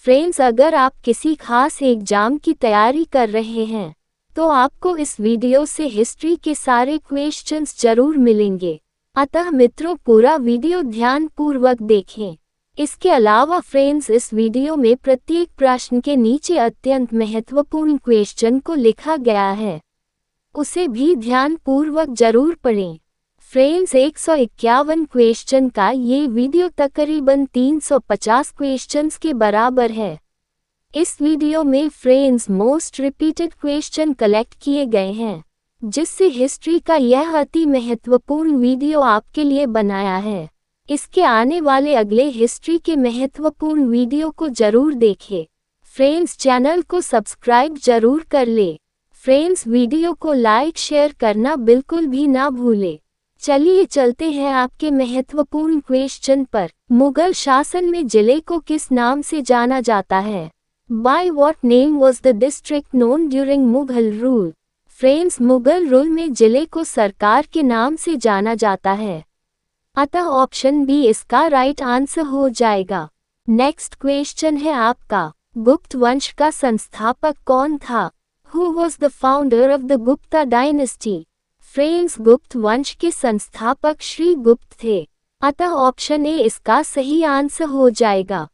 Friends, अगर आप किसी खास एग्जाम की तैयारी कर रहे हैं तो आपको इस वीडियो से हिस्ट्री के सारे क्वेश्चंस जरूर मिलेंगे। अतः मित्रों, पूरा वीडियो ध्यानपूर्वक देखें। इसके अलावा फ्रेंड्स, इस वीडियो में प्रत्येक प्रश्न के नीचे अत्यंत महत्वपूर्ण क्वेश्चन को लिखा गया है, उसे भी ध्यानपूर्वक जरूर पढ़ें। फ्रेंड्स, 151 क्वेश्चन का ये वीडियो तकरीबन 350 क्वेश्चंस के बराबर है। इस वीडियो में friends most repeated question collect किए गए हैं, जिससे हिस्ट्री का यह अति महत्वपूर्ण वीडियो आपके लिए बनाया है। इसके आने वाले अगले हिस्ट्री के महत्वपूर्ण वीडियो को जरूर देखें। फ्रेंड्स, चैनल को सब्सक्राइब जरूर कर ले। फ्रेंड्स, वीडियो को लाइक शेयर करना बिल्कुल भी ना भूले। चलिए चलते हैं आपके महत्वपूर्ण क्वेश्चन पर। मुगल शासन में जिले को किस नाम से जाना जाता है? By what name was the district known during Mughal rule? Friends, Mughal rule में जिले को सरकार के नाम से जाना जाता है, अतः ऑप्शन बी इसका राइट आंसर हो जाएगा। नेक्स्ट क्वेश्चन है आपका, गुप्त वंश का संस्थापक कौन था? Who was the founder of the Gupta dynasty? Friends, गुप्त वंश के संस्थापक श्री गुप्त थे, अतः ऑप्शन ए इसका सही आंसर हो जाएगा।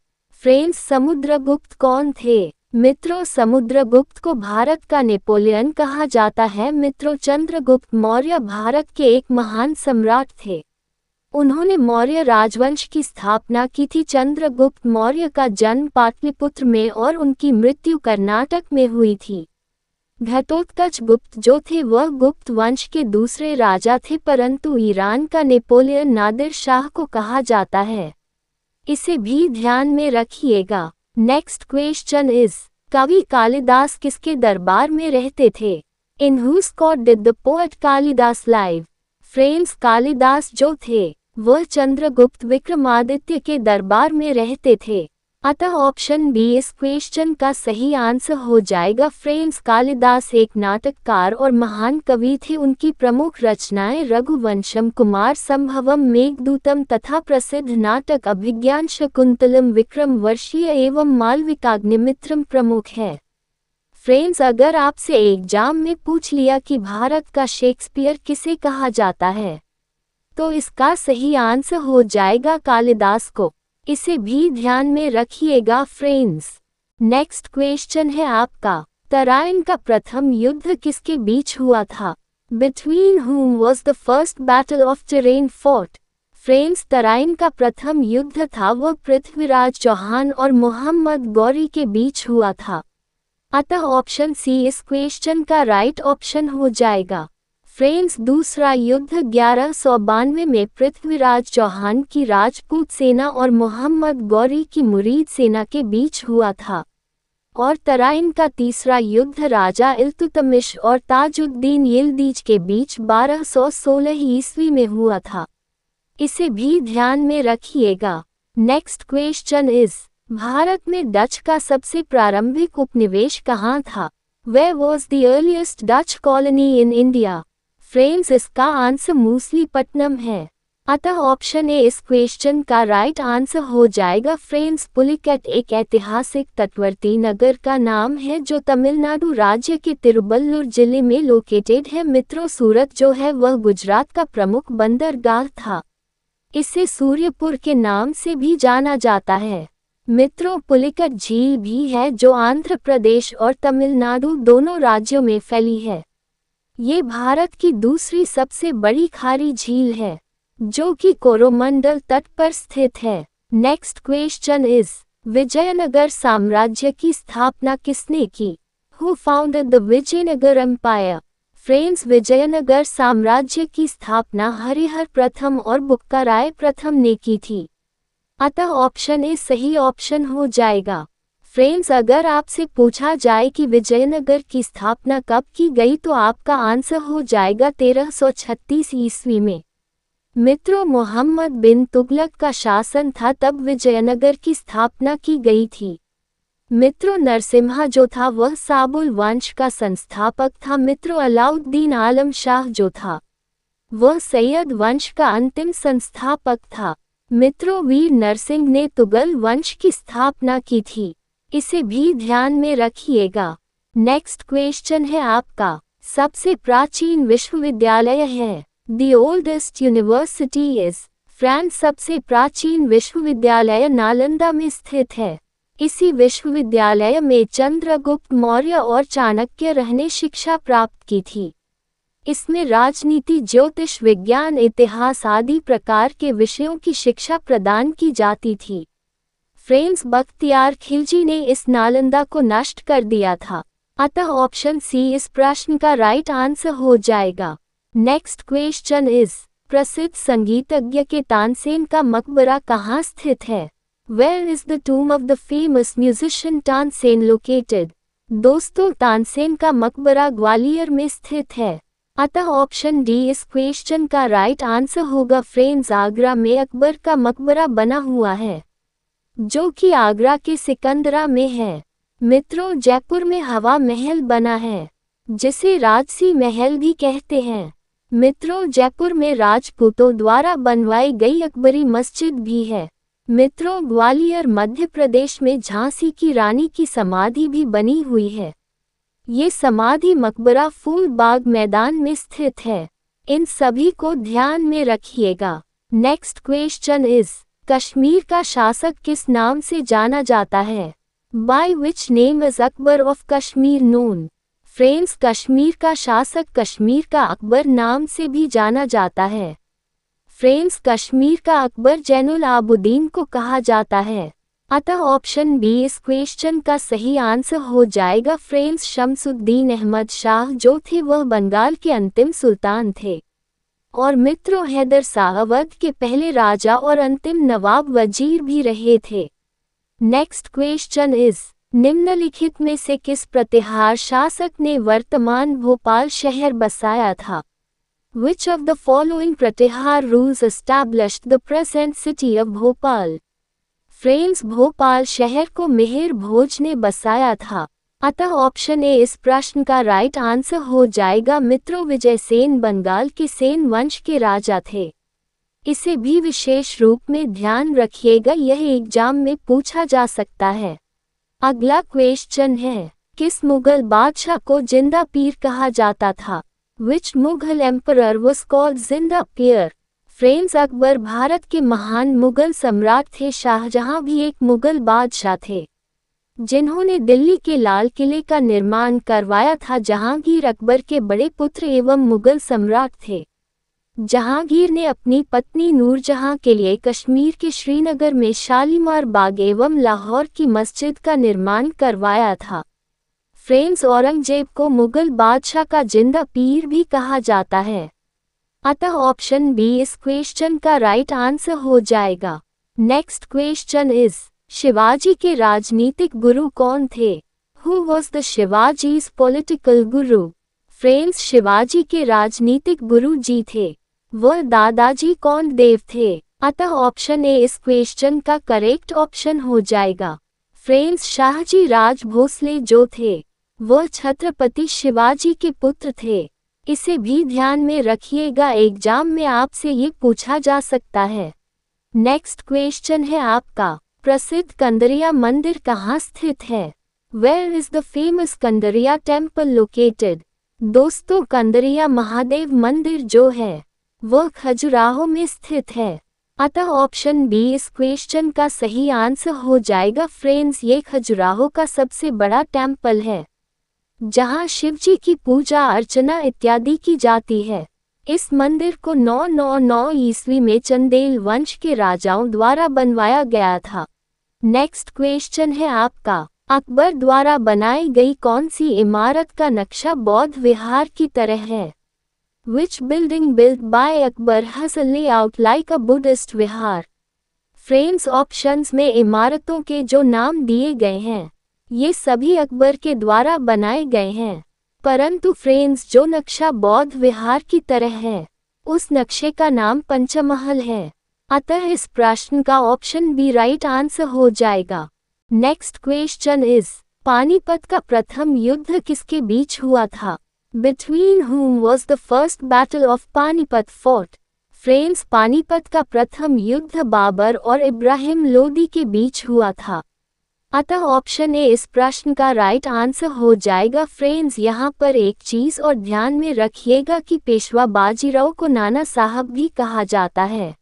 फ्रेंड्स, समुद्रगुप्त कौन थे? मित्रों, समुद्रगुप्त को भारत का नेपोलियन कहा जाता है। मित्रों, चंद्रगुप्त मौर्य भारत के एक महान सम्राट थे। उन्होंने मौर्य राजवंश की स्थापना की थी। चंद्रगुप्त मौर्य का जन्म पाटलिपुत्र में और उनकी मृत्यु कर्नाटक में हुई थी। घटोत्कच गुप्त जो थे वह गुप्त वंश के दूसरे राजा थे, परंतु ईरान का नेपोलियन नादिर शाह को कहा जाता है। इसे भी ध्यान में रखिएगा। नेक्स्ट क्वेश्चन इज, कवि कालिदास किसके दरबार में रहते थे? इन whose court did the poet Kalidas live? Friends, Kalidas जो थे वह चंद्रगुप्त विक्रमादित्य के दरबार में रहते थे, अतः ऑप्शन बी इस क्वेश्चन का सही आंसर हो जाएगा। फ्रेंड्स, कालिदास एक नाटककार और महान कवि थे। उनकी प्रमुख रचनाएं रघुवंशम, कुमार संभवम, मेघदूतम तथा प्रसिद्ध नाटक अभिज्ञान शकुंतलम, विक्रम वर्षीय एवं मालविकाग्निमित्रम प्रमुख है। फ्रेंड्स, अगर आपसे एग्जाम में पूछ लिया कि भारत का शेक्सपियर किसे कहा जाता है, तो इसका सही आंसर हो जाएगा कालिदास को। इसे भी ध्यान में रखिएगा। फ्रेंड्स, नेक्स्ट क्वेश्चन है आपका, तराइन का प्रथम युद्ध किसके बीच हुआ था? Between whom was the first battle of Tarain fought? Friends, Tarain का प्रथम युद्ध था वह पृथ्वीराज चौहान और मोहम्मद गौरी के बीच हुआ था, अतः ऑप्शन सी इस क्वेश्चन का राइट ऑप्शन हो जाएगा। फ्रेंड्स, दूसरा युद्ध 1192 में पृथ्वीराज चौहान की राजपूत सेना और मोहम्मद गौरी की मुरीद सेना के बीच हुआ था, और तराइन का तीसरा युद्ध राजा इल्तुतमिश और ताजुद्दीन यिल्दीज के बीच 1216 ईस्वी में हुआ था। इसे भी ध्यान में रखिएगा। नेक्स्ट क्वेश्चन इज, भारत में डच का सबसे प्रारंभिक उपनिवेश कहाँ था? Where was the earliest Dutch colony in India? Friends, इसका आंसर मूसलीपट्टनम है, अतः ऑप्शन ए इस क्वेश्चन का राइट आंसर हो जाएगा। फ्रेंड्स, पुलिकैट एक ऐतिहासिक तटवर्ती नगर का नाम है जो तमिलनाडु राज्य के तिरुवल्लुर जिले में लोकेटेड है। मित्रों, सूरत जो है वह गुजरात का प्रमुख बंदरगाह था। इसे सूर्यपुर के नाम से भी जाना जाता है। मित्रों, पुलिकट झील भी है जो आंध्र प्रदेश और तमिलनाडु दोनों राज्यों में फैली है। ये भारत की दूसरी सबसे बड़ी खारी झील है, जो कि कोरोमंडल तट पर स्थित है। नेक्स्ट क्वेश्चन इज, विजयनगर साम्राज्य की स्थापना किसने की? Who founded the Vijayanagar empire? Friends, Vijayanagar साम्राज्य की स्थापना हरिहर प्रथम और बुक्काराय प्रथम ने की थी, अतः ऑप्शन ए सही ऑप्शन हो जाएगा। फ्रेंड्स, अगर आपसे पूछा जाए कि विजयनगर की स्थापना कब की गई तो आपका आंसर हो जाएगा 1336 ईस्वी में। मित्रों, मोहम्मद बिन तुगलक का शासन था तब विजयनगर की स्थापना की गई थी। मित्रों, नरसिम्हा जो था वह साबुल वंश का संस्थापक था। मित्रों, अलाउद्दीन आलम शाह जो था वह सैयद वंश का अंतिम संस्थापक था। मित्रों, वीर नरसिंह ने तुगल वंश की स्थापना की थी। इसे भी ध्यान में रखिएगा। नेक्स्ट क्वेश्चन है आपका, सबसे प्राचीन विश्वविद्यालय है। The oldest university is. France सबसे प्राचीन विश्वविद्यालय नालंदा में स्थित है। इसी विश्वविद्यालय में चंद्रगुप्त मौर्य और चाणक्य रहने शिक्षा प्राप्त की थी। इसमें राजनीति, ज्योतिष विज्ञान, इतिहास आदि प्रकार के विषयों की शिक्षा प्रदान की जाती थी। फ्रेंड्स, बख्तियार खिलजी ने इस नालंदा को नष्ट कर दिया था, अतः ऑप्शन सी इस प्रश्न का राइट आंसर हो जाएगा। नेक्स्ट क्वेश्चन इज, प्रसिद्ध संगीतज्ञ के तानसेन का मकबरा कहाँ स्थित है? Where is the tomb of the famous musician Tansen located? दोस्तों, तानसेन का मकबरा ग्वालियर में स्थित है, अतः ऑप्शन डी इस क्वेश्चन का राइट आंसर होगा। फ्रेंड्स, आगरा में अकबर का मकबरा बना हुआ है, जो कि आगरा के सिकंदरा में है। मित्रों, जयपुर में हवा महल बना है, जिसे राजसी महल भी कहते हैं। मित्रों, जयपुर में राजपूतों द्वारा बनवाई गई अकबरी मस्जिद भी है। मित्रों, ग्वालियर मध्य प्रदेश में झांसी की रानी की समाधि भी बनी हुई है। ये समाधि मकबरा फूल बाग मैदान में स्थित है। इन सभी को ध्यान में रखिएगा। नेक्स्ट क्वेश्चन इज, कश्मीर का शासक किस नाम से जाना जाता है? By which name is Akbar of Kashmir known? Friends, Kashmir का शासक कश्मीर का अकबर नाम से भी जाना जाता है। फ्रेंड्स, कश्मीर का अकबर जैनुल आबुदीन को कहा जाता है, अतः ऑप्शन बी इस क्वेश्चन का सही आंसर हो जाएगा। फ्रेंड्स, शमसुद्दीन अहमद शाह जो थे वह बंगाल के अंतिम सुल्तान थे। और मित्रों, हैदर शाह अवध के पहले राजा और अंतिम नवाब वजीर भी रहे थे। नेक्स्ट क्वेश्चन इज, निम्नलिखित में से किस प्रतिहार शासक ने वर्तमान भोपाल शहर बसाया था? Which of the following Pratihara rules established the present city of Bhopal? Friends, Bhopal शहर को मिहिर भोज ने बसाया था, अतः ऑप्शन ए इस प्रश्न का राइट आंसर हो जाएगा। मित्रों, विजय सेन बंगाल के सेन वंश के राजा थे। इसे भी विशेष रूप में ध्यान रखिएगा, यह एग्जाम में पूछा जा सकता है। अगला क्वेश्चन है, किस मुगल बादशाह को जिंदा पीर कहा जाता था? Which Mughal emperor was called जिंदा पीर? फ्रेंड्स, अकबर भारत के महान मुगल सम्राट थे। शाहजहां भी एक मुगल बादशाह थे, जिन्होंने दिल्ली के लाल किले का निर्माण करवाया था। जहांगीर अकबर के बड़े पुत्र एवं मुगल सम्राट थे। जहांगीर ने अपनी पत्नी नूरजहां के लिए कश्मीर के श्रीनगर में शालीमार बाग एवं लाहौर की मस्जिद का निर्माण करवाया था। फ्रेंड्स, औरंगजेब को मुगल बादशाह का जिंदा पीर भी कहा जाता है, अतः ऑप्शन बी इस क्वेश्चन का राइट आंसर हो जाएगा। नेक्स्ट क्वेश्चन इज, शिवाजी के राजनीतिक गुरु कौन थे? Who was the Shivaji's political Guru? Friends, Shivaji के राजनीतिक गुरु जी थे, वह दादाजी कौंडदेव थे, अतः ऑप्शन ए इस क्वेश्चन का करेक्ट ऑप्शन हो जाएगा। फ्रेंड्स, शाहजी राज भोसले जो थे वह छत्रपति शिवाजी के पुत्र थे। इसे भी ध्यान में रखिएगा, एग्जाम में आपसे ये पूछा जा सकता है। नेक्स्ट क्वेश्चन है आपका, प्रसिद्ध कंदरिया मंदिर कहाँ स्थित है? Where is the famous Kandariya temple located? दोस्तों, कंदरिया महादेव मंदिर जो है वह खजुराहो में स्थित है, अतः ऑप्शन बी इस क्वेश्चन का सही आंसर हो जाएगा। फ्रेंड्स, ये खजुराहो का सबसे बड़ा टेम्पल है, जहां शिवजी की पूजा अर्चना इत्यादि की जाती है। इस मंदिर को 999 ईस्वी में चंदेल वंश के राजाओं द्वारा बनवाया गया था। नेक्स्ट क्वेश्चन है आपका, अकबर द्वारा बनाई गई कौन सी इमारत का नक्शा बौद्ध विहार की तरह है? Which building built by Akbar has a layout like a Buddhist Vihar? Friends, options में इमारतों के जो नाम दिए गए हैं ये सभी अकबर के द्वारा बनाए गए हैं, परंतु फ्रेंड्स जो नक्शा बौद्ध विहार की तरह है उस नक्शे का नाम पंचमहल है, अतः इस प्रश्न का ऑप्शन बी राइट आंसर हो जाएगा। नेक्स्ट क्वेश्चन इज, पानीपत का प्रथम युद्ध किसके बीच हुआ था? Between whom was the first battle of Panipat fought? Friends, Panipat का प्रथम युद्ध बाबर और इब्राहिम लोदी के बीच हुआ था। अतः ऑप्शन ए इस प्रश्न का राइट आंसर हो जाएगा। फ्रेंड्स, यहाँ पर एक चीज और ध्यान में रखिएगा कि पेशवा बाजीराव को नाना साहब भी कहा जाता है।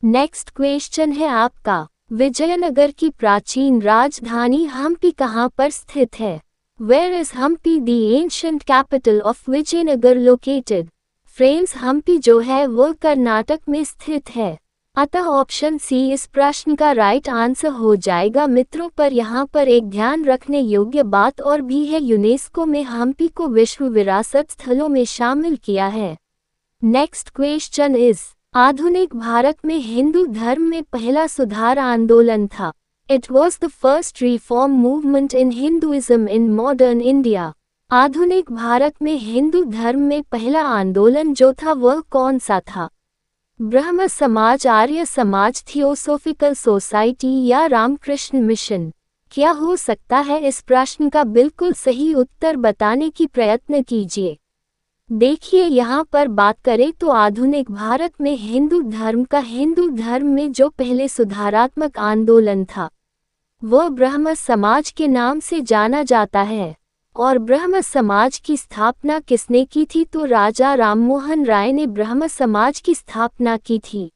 नेक्स्ट क्वेश्चन है आपका, विजयनगर की प्राचीन राजधानी हम्पी कहाँ पर स्थित है? Where is Hampi the ancient capital of Vijayanagar located? Friends, Hampi जो है वो कर्नाटक में स्थित है। अतः ऑप्शन सी इस प्रश्न का राइट आंसर हो जाएगा। मित्रों, पर यहाँ पर एक ध्यान रखने योग्य बात और भी है, यूनेस्को में हम्पी को विश्व विरासत स्थलों में शामिल किया है। नेक्स्ट क्वेश्चन इज, आधुनिक भारत में हिंदू धर्म में पहला सुधार आंदोलन था। It was the first reform movement in Hinduism in modern India. आधुनिक भारत में हिंदू धर्म में पहला आंदोलन जो था वह कौन सा था? ब्रह्म समाज, आर्य समाज, थियोसोफिकल सोसाइटी या रामकृष्ण मिशन? क्या हो सकता है? इस प्रश्न का बिल्कुल सही उत्तर बताने की प्रयत्न कीजिए। देखिए, यहाँ पर बात करें तो आधुनिक भारत में हिंदू धर्म में जो पहले सुधारात्मक आंदोलन था वह ब्रह्म समाज के नाम से जाना जाता है। और ब्रह्म समाज की स्थापना किसने की थी? तो राजा राममोहन राय ने ब्रह्म समाज की स्थापना की थी।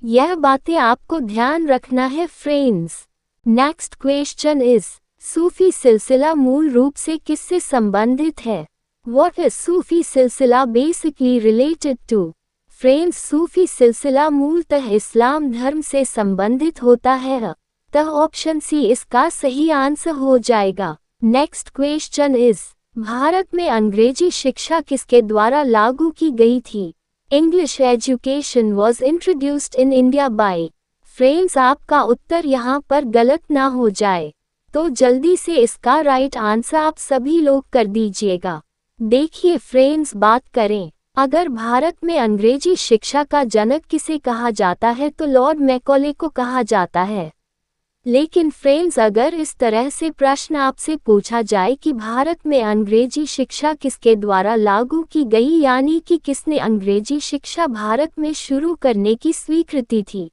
यह बातें आपको ध्यान रखना है फ्रेंड्स। नेक्स्ट क्वेश्चन इज, सूफी सिलसिला मूल रूप से किससे संबंधित है? What is सूफी सिलसिला बेसिकली रिलेटेड टू? फ्रेंड्स, सूफी सिलसिला मूलतः इस्लाम धर्म से संबंधित होता है। तब ऑप्शन सी इसका सही आंसर हो जाएगा। नेक्स्ट क्वेश्चन इज, भारत में अंग्रेजी शिक्षा किसके द्वारा लागू की गई थी? English education was introduced in India by. Friends, आपका उत्तर यहाँ पर गलत ना हो जाए तो जल्दी से इसका राइट आंसर आप सभी लोग कर दीजिएगा। देखिए फ्रेंड्स, बात करें अगर भारत में अंग्रेजी शिक्षा का जनक किसे कहा जाता है तो लॉर्ड मैकॉले को कहा जाता है। लेकिन फ्रेंड्स, अगर इस तरह से प्रश्न आपसे पूछा जाए कि भारत में अंग्रेजी शिक्षा किसके द्वारा लागू की गई, यानी कि किसने अंग्रेजी शिक्षा भारत में शुरू करने की स्वीकृति थी,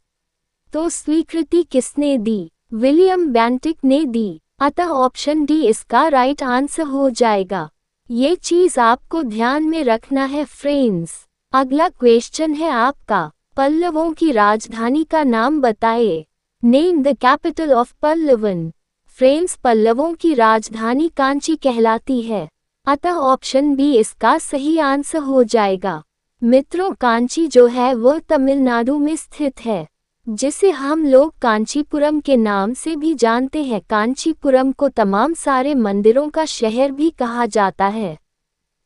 तो स्वीकृति किसने दी? विलियम बेंटिक ने दी। अतः ऑप्शन डी इसका राइट आंसर हो जाएगा। ये चीज आपको ध्यान में रखना है फ्रेंड्स। अगला क्वेश्चन है आपका, पल्लवों की राजधानी का नाम बताइए। Name the capital of Pallavan. Friends, पल्लवों की राजधानी कांची कहलाती है। अतः ऑप्शन बी इसका सही आंसर हो जाएगा। मित्रों, कांची जो है वह तमिलनाडु में स्थित है, जिसे हम लोग कांचीपुरम के नाम से भी जानते हैं। कांचीपुरम को तमाम सारे मंदिरों का शहर भी कहा जाता है।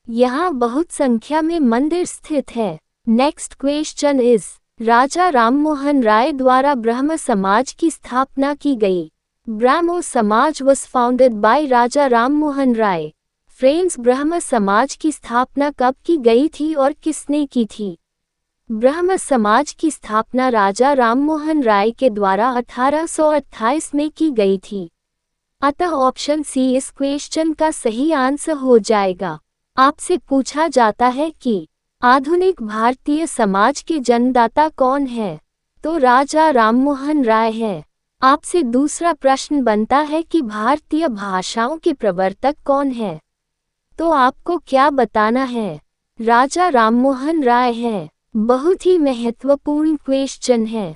यहाँ बहुत संख्या में मंदिर स्थित है। Next question is, Raja Rammohan Roy द्वारा ब्रह्म समाज की स्थापना की गई। Brahmo Samaj was founded by Raja Rammohan Roy. Friends, Brahmo Samaj की स्थापना कब की गई थी और किसने की थी? ब्रह्म समाज की स्थापना राजा राममोहन राय के द्वारा 1828 में की गई थी। अतः ऑप्शन सी इस क्वेश्चन का सही आंसर हो जाएगा। आपसे पूछा जाता है कि आधुनिक भारतीय समाज के जन्मदाता कौन है, तो राजा राममोहन राय है। आपसे दूसरा प्रश्न बनता है कि भारतीय भाषाओं के प्रवर्तक कौन है, तो आपको क्या बताना है? राजा राममोहन राय है। बहुत ही महत्वपूर्ण क्वेश्चन है।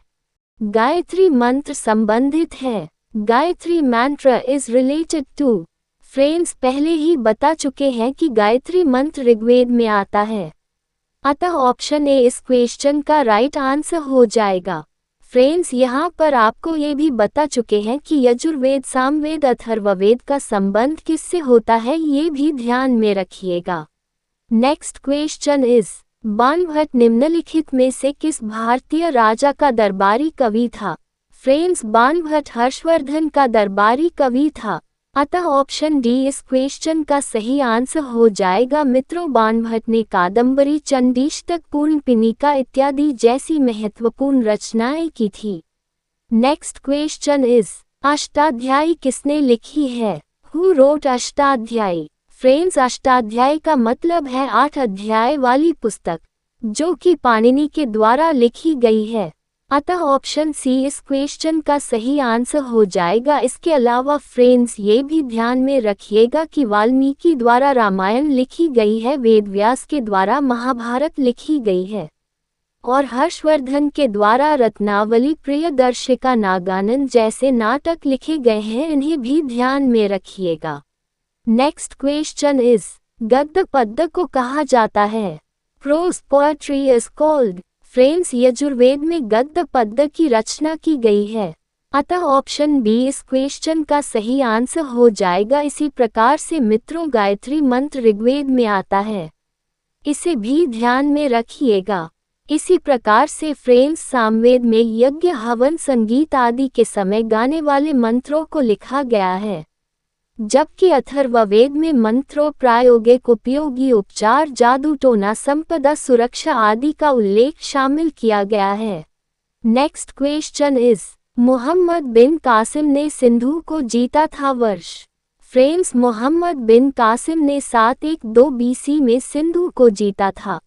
गायत्री मंत्र संबंधित है। गायत्री मंत्र इज रिलेटेड टू। फ्रेंड्स, पहले ही बता चुके हैं कि गायत्री मंत्र ऋग्वेद में आता है। अतः ऑप्शन ए इस क्वेश्चन का राइट आंसर हो जाएगा। फ्रेंड्स, यहाँ पर आपको ये भी बता चुके हैं कि यजुर्वेद, सामवेद, अथर्ववेद का संबंध किससे होता है, ये भी ध्यान में रखिएगा। नेक्स्ट क्वेश्चन इज, बाणभट्ट निम्नलिखित में से किस भारतीय राजा का दरबारी कवि था? फ्रेंड्स, बाणभट्ट हर्षवर्धन का दरबारी कवि था। अतः ऑप्शन डी इस क्वेश्चन का सही आंसर हो जाएगा। मित्रों, बाणभट्ट ने कादम्बरी, चंडीष्टक, पूर्णपिनीका इत्यादि जैसी महत्वपूर्ण रचनाएं की थी। नेक्स्ट क्वेश्चन इज, अष्टाध्यायी किसने लिखी है? Who wrote Ashtadhyayi? Friends, Ashtadhyayi का मतलब है 8 अध्याय वाली पुस्तक, जो कि पाणिनि के द्वारा लिखी गई है। अतः ऑप्शन सी इस क्वेश्चन का सही आंसर हो जाएगा। इसके अलावा फ्रेंड्स ये भी ध्यान में रखिएगा कि वाल्मीकि द्वारा रामायण लिखी गई है, वेदव्यास के द्वारा महाभारत लिखी गई है और हर्षवर्धन के द्वारा रत्नावली, प्रियदर्शिका, नागानंद जैसे नाटक लिखे गए हैं, इन्हें भी ध्यान में रखिएगा। नेक्स्ट क्वेश्चन इज गद्य पद्य को कहा जाता है? Pros poetry is called. Friends Yajurveda में गद्य पद्य की रचना की गई है, अतः ऑप्शन बी इस क्वेश्चन का सही आंसर हो जाएगा। इसी प्रकार से मित्रों गायत्री मंत्र ऋग्वेद में आता है, इसे भी ध्यान में रखिएगा। इसी प्रकार से फ्रेंड्स सामवेद में यज्ञ, हवन, संगीत आदि के समय गाने वाले मंत्रों को लिखा गया है, जबकि अथर्ववेद में मंत्रों, प्रायोगिक, उपयोगी, उपचार, जादू टोना, संपदा, सुरक्षा आदि का उल्लेख शामिल किया गया है। नेक्स्ट क्वेश्चन इज मोहम्मद बिन कासिम ने सिंधु को जीता था वर्ष? फ्रेंड्स मोहम्मद बिन कासिम ने 712 BC में सिंधु को जीता था,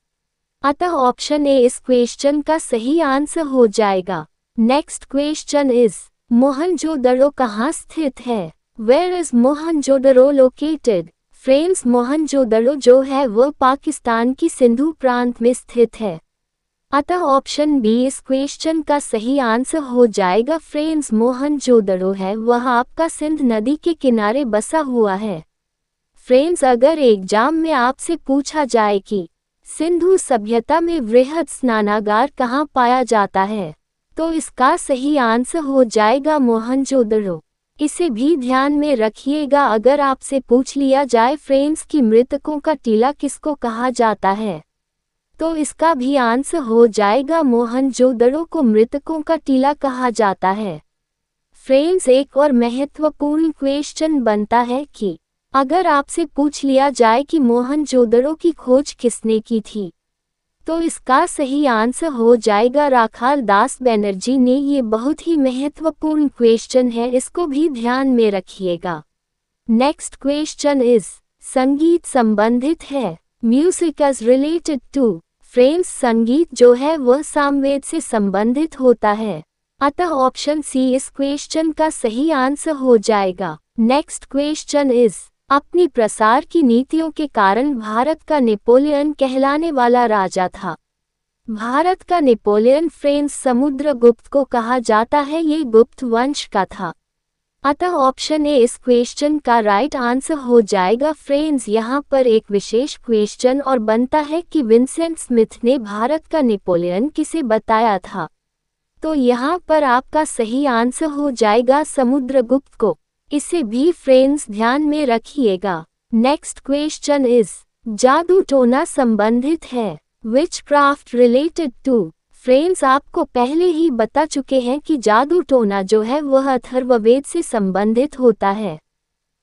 अतः ऑप्शन ए इस क्वेश्चन का सही आंसर हो जाएगा। नेक्स्ट क्वेश्चन इज मोहनजोदड़ो कहाँ स्थित है? Where is Mohenjodaro located? Friends Mohenjodaro जो है वह पाकिस्तान की सिंधु प्रांत में स्थित है, अतः ऑप्शन बी इस क्वेश्चन का सही आंसर हो जाएगा। फ्रेंड्स मोहनजोदड़ो है वह आपका सिंध नदी के किनारे बसा हुआ है। फ्रेंड्स अगर एग्जाम में आपसे पूछा जाए कि सिंधु सभ्यता में वृहद स्नानागार कहाँ पाया जाता है, तो इसका सही आंसर हो जाएगा मोहनजोदड़ो। इसे भी ध्यान में रखिएगा। अगर आपसे पूछ लिया जाए फ्रेंड्स कि मृतकों का टीला किसको कहा जाता है, तो इसका भी आंसर हो जाएगा मोहनजोदड़ो को मृतकों का टीला कहा जाता है। फ्रेंड्स एक और महत्वपूर्ण क्वेश्चन बनता है कि अगर आपसे पूछ लिया जाए कि मोहनजोदड़ो की खोज किसने की थी, तो इसका सही आंसर हो जाएगा राखाल दास बनर्जी ने। ये बहुत ही महत्वपूर्ण क्वेश्चन है, इसको भी ध्यान में रखिएगा। नेक्स्ट क्वेश्चन इज संगीत संबंधित है? Music is related to. Friends संगीत जो है वह सामवेद से संबंधित होता है, अतः ऑप्शन सी इस क्वेश्चन का सही आंसर हो जाएगा। नेक्स्ट क्वेश्चन इज अपनी प्रसार की नीतियों के कारण भारत का नेपोलियन कहलाने वाला राजा था। भारत का नेपोलियन फ्रेंड्स समुद्रगुप्त को कहा जाता है, ये गुप्त वंश का था, अतः ऑप्शन ए इस क्वेश्चन का राइट आंसर हो जाएगा। फ्रेंड्स यहाँ पर एक विशेष क्वेश्चन और बनता है कि विंसेंट स्मिथ ने भारत का नेपोलियन किसे बताया था, तो यहाँ पर आपका सही आंसर हो जाएगा समुद्रगुप्त को। इसे भी फ्रेंड्स ध्यान में रखिएगा। नेक्स्ट क्वेश्चन इज जादू टोना संबंधित है? विच क्राफ्ट रिलेटेड टू? फ्रेंड्स आपको पहले ही बता चुके हैं कि जादू टोना जो है वह अथर्ववेद से संबंधित होता है,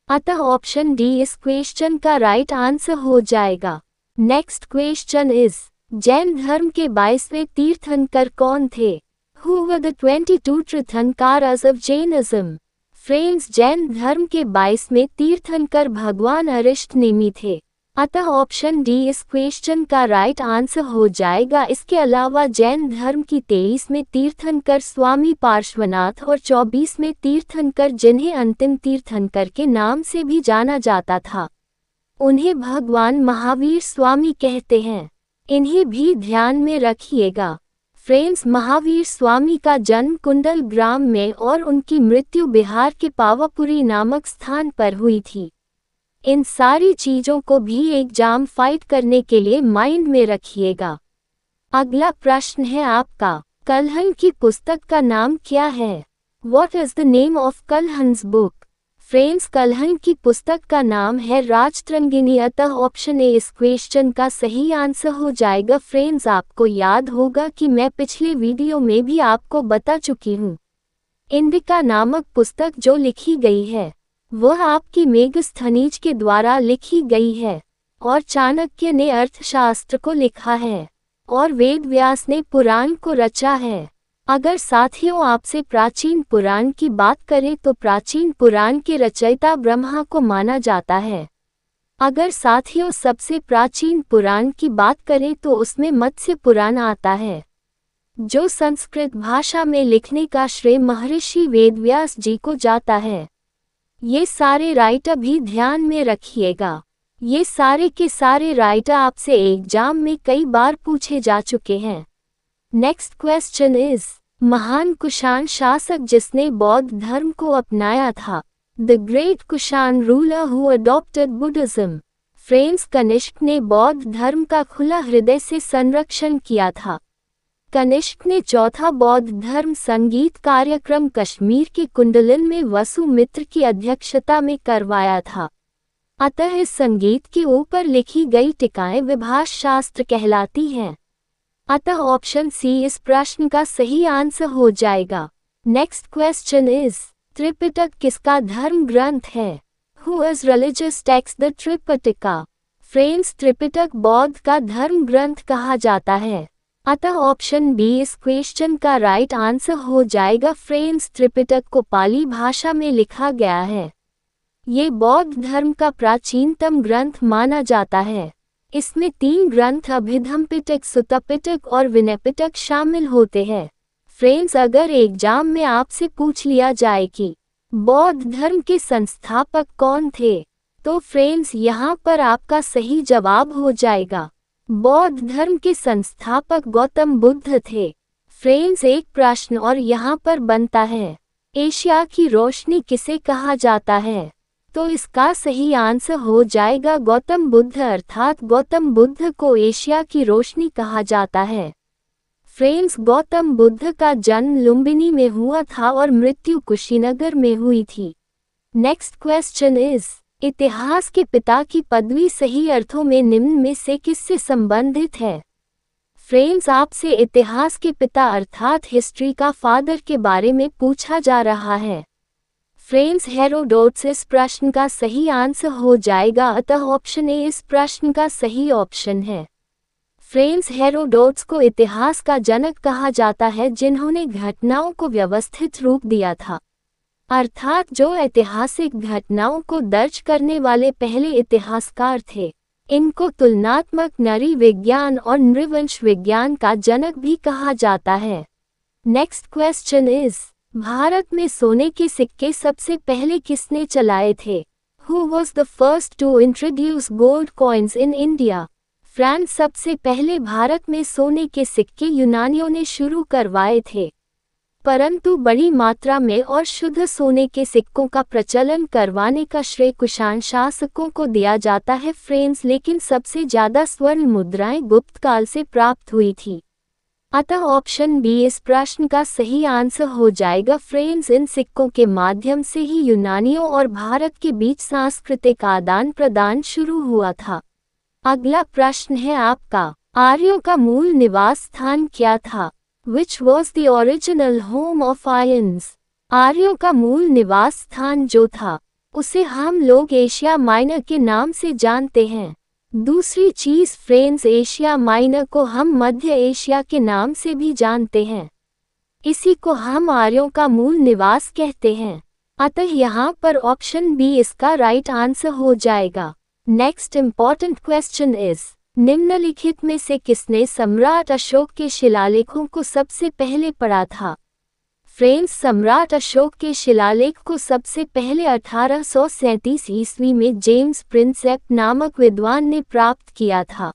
अतः ऑप्शन डी इस क्वेश्चन का राइट आंसर हो जाएगा। नेक्स्ट क्वेश्चन इज जैन धर्म के 22वें तीर्थंकर कौन थे? Who were the 22 tirthankars of Jainism? Friends Jain धर्म के 22वें तीर्थंकर भगवान अरिष्टनेमी थे, अतः ऑप्शन डी इस क्वेश्चन का राइट आंसर हो जाएगा। इसके अलावा जैन धर्म की 23वें तीर्थंकर स्वामी पार्श्वनाथ और 24वें तीर्थंकर जिन्हें अंतिम तीर्थंकर के नाम से भी जाना जाता था, उन्हें भगवान महावीर स्वामी कहते हैं, इन्हें भी ध्यान में रखिएगा। फ्रेंड्स महावीर स्वामी का जन्म कुंडल ग्राम में और उनकी मृत्यु बिहार के पावापुरी नामक स्थान पर हुई थी। इन सारी चीजों को भी एग्जाम फाइट करने के लिए माइंड में रखिएगा। अगला प्रश्न है आपका, कल्हण की पुस्तक का नाम क्या है? What is the name of कल्हण's book? Friends Kalhana की पुस्तक का नाम है राजतरंगिणी, अतः ऑप्शन ए इस क्वेश्चन का सही आंसर हो जाएगा। फ्रेंड्स आपको याद होगा कि मैं पिछले वीडियो में भी आपको बता चुकी हूँ, इंडिका नामक पुस्तक जो लिखी गई है वह आपकी मेगस्थनीज के द्वारा लिखी गई है और चाणक्य ने अर्थशास्त्र को लिखा है और वेदव्यास ने पुराण को रचा है। अगर साथियों आपसे प्राचीन पुराण की बात करें तो प्राचीन पुराण के रचयिता ब्रह्मा को माना जाता है। अगर साथियों सबसे प्राचीन पुराण की बात करें तो उसमें मत्स्य पुराण आता है। जो संस्कृत भाषा में लिखने का श्रेय महर्षि वेदव्यास जी को जाता है। ये सारे राइट भी ध्यान में रखिएगा। ये सारे के सारे राइट आपसे एग्जाम में कई बार पूछे जा चुके हैं। नेक्स्ट क्वेश्चन इज, महान कुषाण शासक जिसने बौद्ध धर्म को अपनाया था। The great Kushan ruler who adopted Buddhism. Friends, Kanishka ने बौद्ध धर्म का खुला हृदय से संरक्षण किया था। कनिष्क ने चौथा बौद्ध धर्म संगीत कार्यक्रम कश्मीर के कुंडलिन में वसुमित्र की अध्यक्षता में करवाया था। अतः इस संगीत के ऊपर लिखी गई टीकाएं विभाष शास्त्र कहलाती हैं। अतः ऑप्शन सी इस प्रश्न का सही आंसर हो जाएगा। नेक्स्ट क्वेश्चन इज, त्रिपिटक किसका धर्म ग्रंथ है। Who is religious text the Tripitaka. Friends, Tripitaka बौद्ध का धर्म ग्रंथ कहा जाता है। अतः ऑप्शन बी इस क्वेश्चन का राइट आंसर हो जाएगा। फ्रेंड्स, त्रिपिटक को पाली भाषा में लिखा गया है। ये बौद्ध धर्म का प्राचीनतम ग्रंथ माना जाता है। इसमें 3 ग्रंथ अभिधम पिटक, सुत्ता पिटक और विनय पिटक शामिल होते हैं। फ्रेंड्स, अगर एग्जाम में आपसे पूछ लिया जाए कि बौद्ध धर्म के संस्थापक कौन थे, तो फ्रेंड्स यहाँ पर आपका सही जवाब हो जाएगा बौद्ध धर्म के संस्थापक गौतम बुद्ध थे। फ्रेंड्स, एक प्रश्न और यहाँ पर बनता है, एशिया की रोशनी किसे कहा जाता है। तो इसका सही आंसर हो जाएगा गौतम बुद्ध, अर्थात गौतम बुद्ध को एशिया की रोशनी कहा जाता है। फ्रेंड्स, गौतम बुद्ध का जन्म लुम्बिनी में हुआ था और मृत्यु कुशीनगर में हुई थी। नेक्स्ट क्वेश्चन इज, इतिहास के पिता की पदवी सही अर्थों में निम्न में से किससे संबंधित है। फ्रेंड्स, आपसे इतिहास के पिता अर्थात हिस्ट्री का फादर के बारे में पूछा जा रहा है। फ्रेंड्स, हेरोडोटस इस प्रश्न का सही आंसर हो जाएगा। अतः ऑप्शन ए इस प्रश्न का सही ऑप्शन है। फ्रेंड्स, हेरोडोटस को इतिहास का जनक कहा जाता है, जिन्होंने घटनाओं को व्यवस्थित रूप दिया था, अर्थात जो ऐतिहासिक घटनाओं को दर्ज करने वाले पहले इतिहासकार थे। इनको तुलनात्मक नरी विज्ञान और नृवंश विज्ञान का जनक भी कहा जाता है। नेक्स्ट क्वेश्चन इज, भारत में सोने के सिक्के सबसे पहले किसने चलाए थे। Who was the first to introduce gold coins in India. Friends, सबसे पहले भारत में सोने के सिक्के यूनानियों ने शुरू करवाए थे, परंतु बड़ी मात्रा में और शुद्ध सोने के सिक्कों का प्रचलन करवाने का श्रेय कुषाण शासकों को दिया जाता है। फ्रेंड्स, लेकिन सबसे ज्यादा स्वर्ण मुद्राएं गुप्त काल से प्राप्त हुई थी। अतः ऑप्शन बी इस प्रश्न का सही आंसर हो जाएगा। फ्रेंड्स, इन सिक्कों के माध्यम से ही यूनानियों और भारत के बीच सांस्कृतिक आदान प्रदान शुरू हुआ था। अगला प्रश्न है आपका, आर्यों का मूल निवास स्थान क्या था। Which was the original home of Aryans? आर्यों का मूल निवास स्थान जो था, उसे हम लोग एशिया माइनर के नाम से जानते हैं। दूसरी चीज फ्रेंड्स, एशिया माइनर को हम मध्य एशिया के नाम से भी जानते हैं। इसी को हम आर्यों का मूल निवास कहते हैं। अतः यहाँ पर ऑप्शन बी इसका राइट आंसर हो जाएगा। नेक्स्ट इम्पॉर्टेंट क्वेश्चन इज, निम्नलिखित में से किसने सम्राट अशोक के शिलालेखों को सबसे पहले पढ़ा था। फ्रेंड्स, सम्राट अशोक के शिलालेख को सबसे पहले 1837 ईस्वी में जेम्स प्रिंसेप नामक विद्वान ने प्राप्त किया था।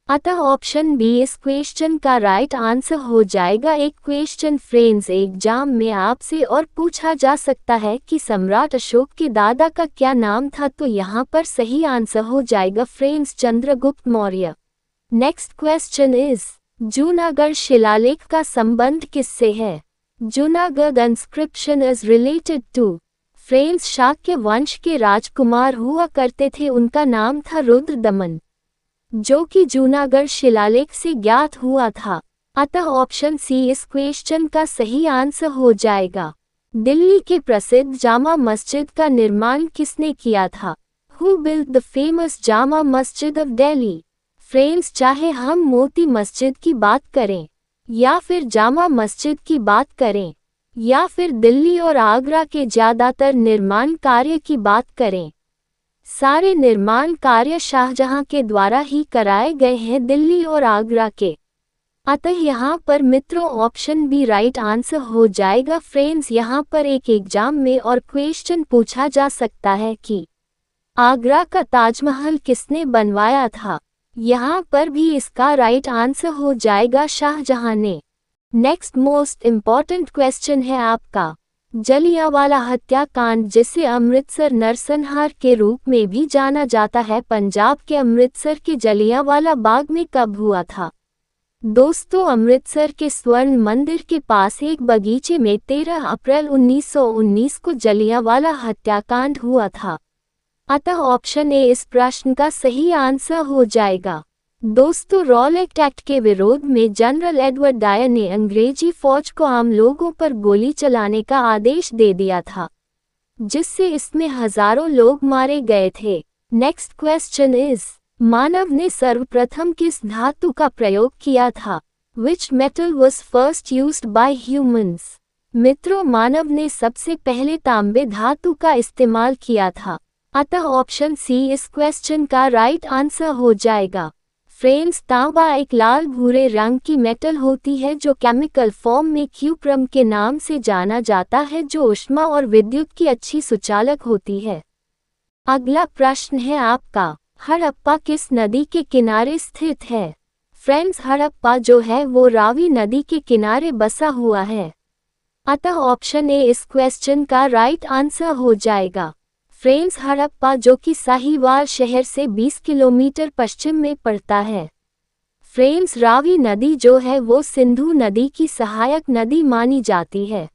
अतः ऑप्शन बी इस क्वेश्चन का राइट आंसर हो जाएगा। एक क्वेश्चन फ्रेंड्स एग्जाम में आपसे और पूछा जा सकता है कि सम्राट अशोक के दादा का क्या नाम था, तो यहाँ पर सही आंसर हो जाएगा friends Chandragupta Maurya. Next question is, Junagadh शिलालेख का संबंध किससे है। Junagadh inscription is related to. Friends, Shakya वंश के राजकुमार हुआ करते थे, उनका नाम था रुद्रदमन, जो कि जूनागढ़ शिलालेख से ज्ञात हुआ था। अतः ऑप्शन सी इस क्वेश्चन का सही आंसर हो जाएगा। दिल्ली के प्रसिद्ध जामा मस्जिद का निर्माण किसने किया था। Who built the famous Jama Masjid of Delhi. Friends, चाहे हम मोती मस्जिद की बात करें या फिर जामा मस्जिद की बात करें या फिर दिल्ली और आगरा के ज्यादातर निर्माण कार्य की बात करें, सारे निर्माण कार्य शाहजहां के द्वारा ही कराए गए हैं। दिल्ली और आगरा के अतः यहाँ पर मित्रों ऑप्शन बी राइट आंसर हो जाएगा। फ्रेंड्स, यहाँ पर एक एग्जाम में और क्वेश्चन पूछा जा सकता है कि आगरा का ताजमहल किसने बनवाया था। यहाँ पर भी इसका राइट आंसर हो जाएगा शाहजहां ने। नेक्स्ट मोस्ट इम्पॉर्टेंट क्वेश्चन है आपका, जलियांवाला हत्याकांड जिसे अमृतसर नरसंहार के रूप में भी जाना जाता है, पंजाब के अमृतसर के जलियांवाला बाग में कब हुआ था। दोस्तों, अमृतसर के स्वर्ण मंदिर के पास एक बगीचे में 13 अप्रैल 1919 को जलियांवाला हत्याकांड हुआ था। अतः ऑप्शन ए इस प्रश्न का सही आंसर हो जाएगा। दोस्तों, रॉलेट एक्ट के विरोध में जनरल एडवर्ड डायर ने अंग्रेजी फौज को आम लोगों पर गोली चलाने का आदेश दे दिया था, जिससे इसमें हजारों लोग मारे गए थे। नेक्स्ट क्वेश्चन इज, मानव ने सर्वप्रथम किस धातु का प्रयोग किया था। Which metal was first used by humans. मित्रों, मानव ने सबसे पहले तांबे धातु का इस्तेमाल किया था। अतः ऑप्शन सी इस क्वेश्चन का राइट आंसर हो जाएगा। फ्रेंड्स, तांबा एक लाल भूरे रंग की मेटल होती है जो केमिकल फॉर्म में क्यूप्रम के नाम से जाना जाता है, जो ऊष्मा और विद्युत की अच्छी सुचालक होती है। अगला प्रश्न है आपका, हड़प्पा किस नदी के किनारे स्थित है। फ्रेंड्स, हड़प्पा जो है वो रावी नदी के किनारे बसा हुआ है। अतः ऑप्शन ए इस क्वेश्चन का राइट आंसर हो जाएगा। फ्रेंड्स, हड़प्पा जो कि साहिवाल शहर से 20 किलोमीटर पश्चिम में पड़ता है। फ्रेंड्स, रावी नदी जो है वो सिंधु नदी की सहायक नदी मानी जाती है।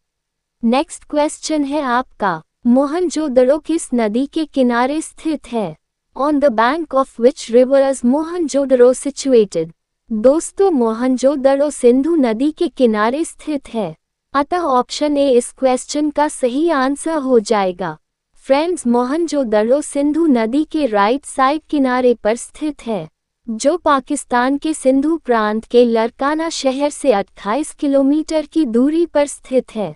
नेक्स्ट क्वेश्चन है आपका, मोहनजोदड़ो किस नदी के किनारे स्थित है। On the bank of which river is Mohenjodaro situated. दोस्तों, मोहनजोदड़ो सिंधु नदी के किनारे स्थित है। अतः ऑप्शन ए इस क्वेश्चन का सही आंसर हो जाएगा। फ्रेंड्स, मोहनजोदड़ो सिंधु नदी के राइट साइड किनारे पर स्थित है, जो पाकिस्तान के सिंधु प्रांत के लरकाना शहर से 28 किलोमीटर की दूरी पर स्थित है।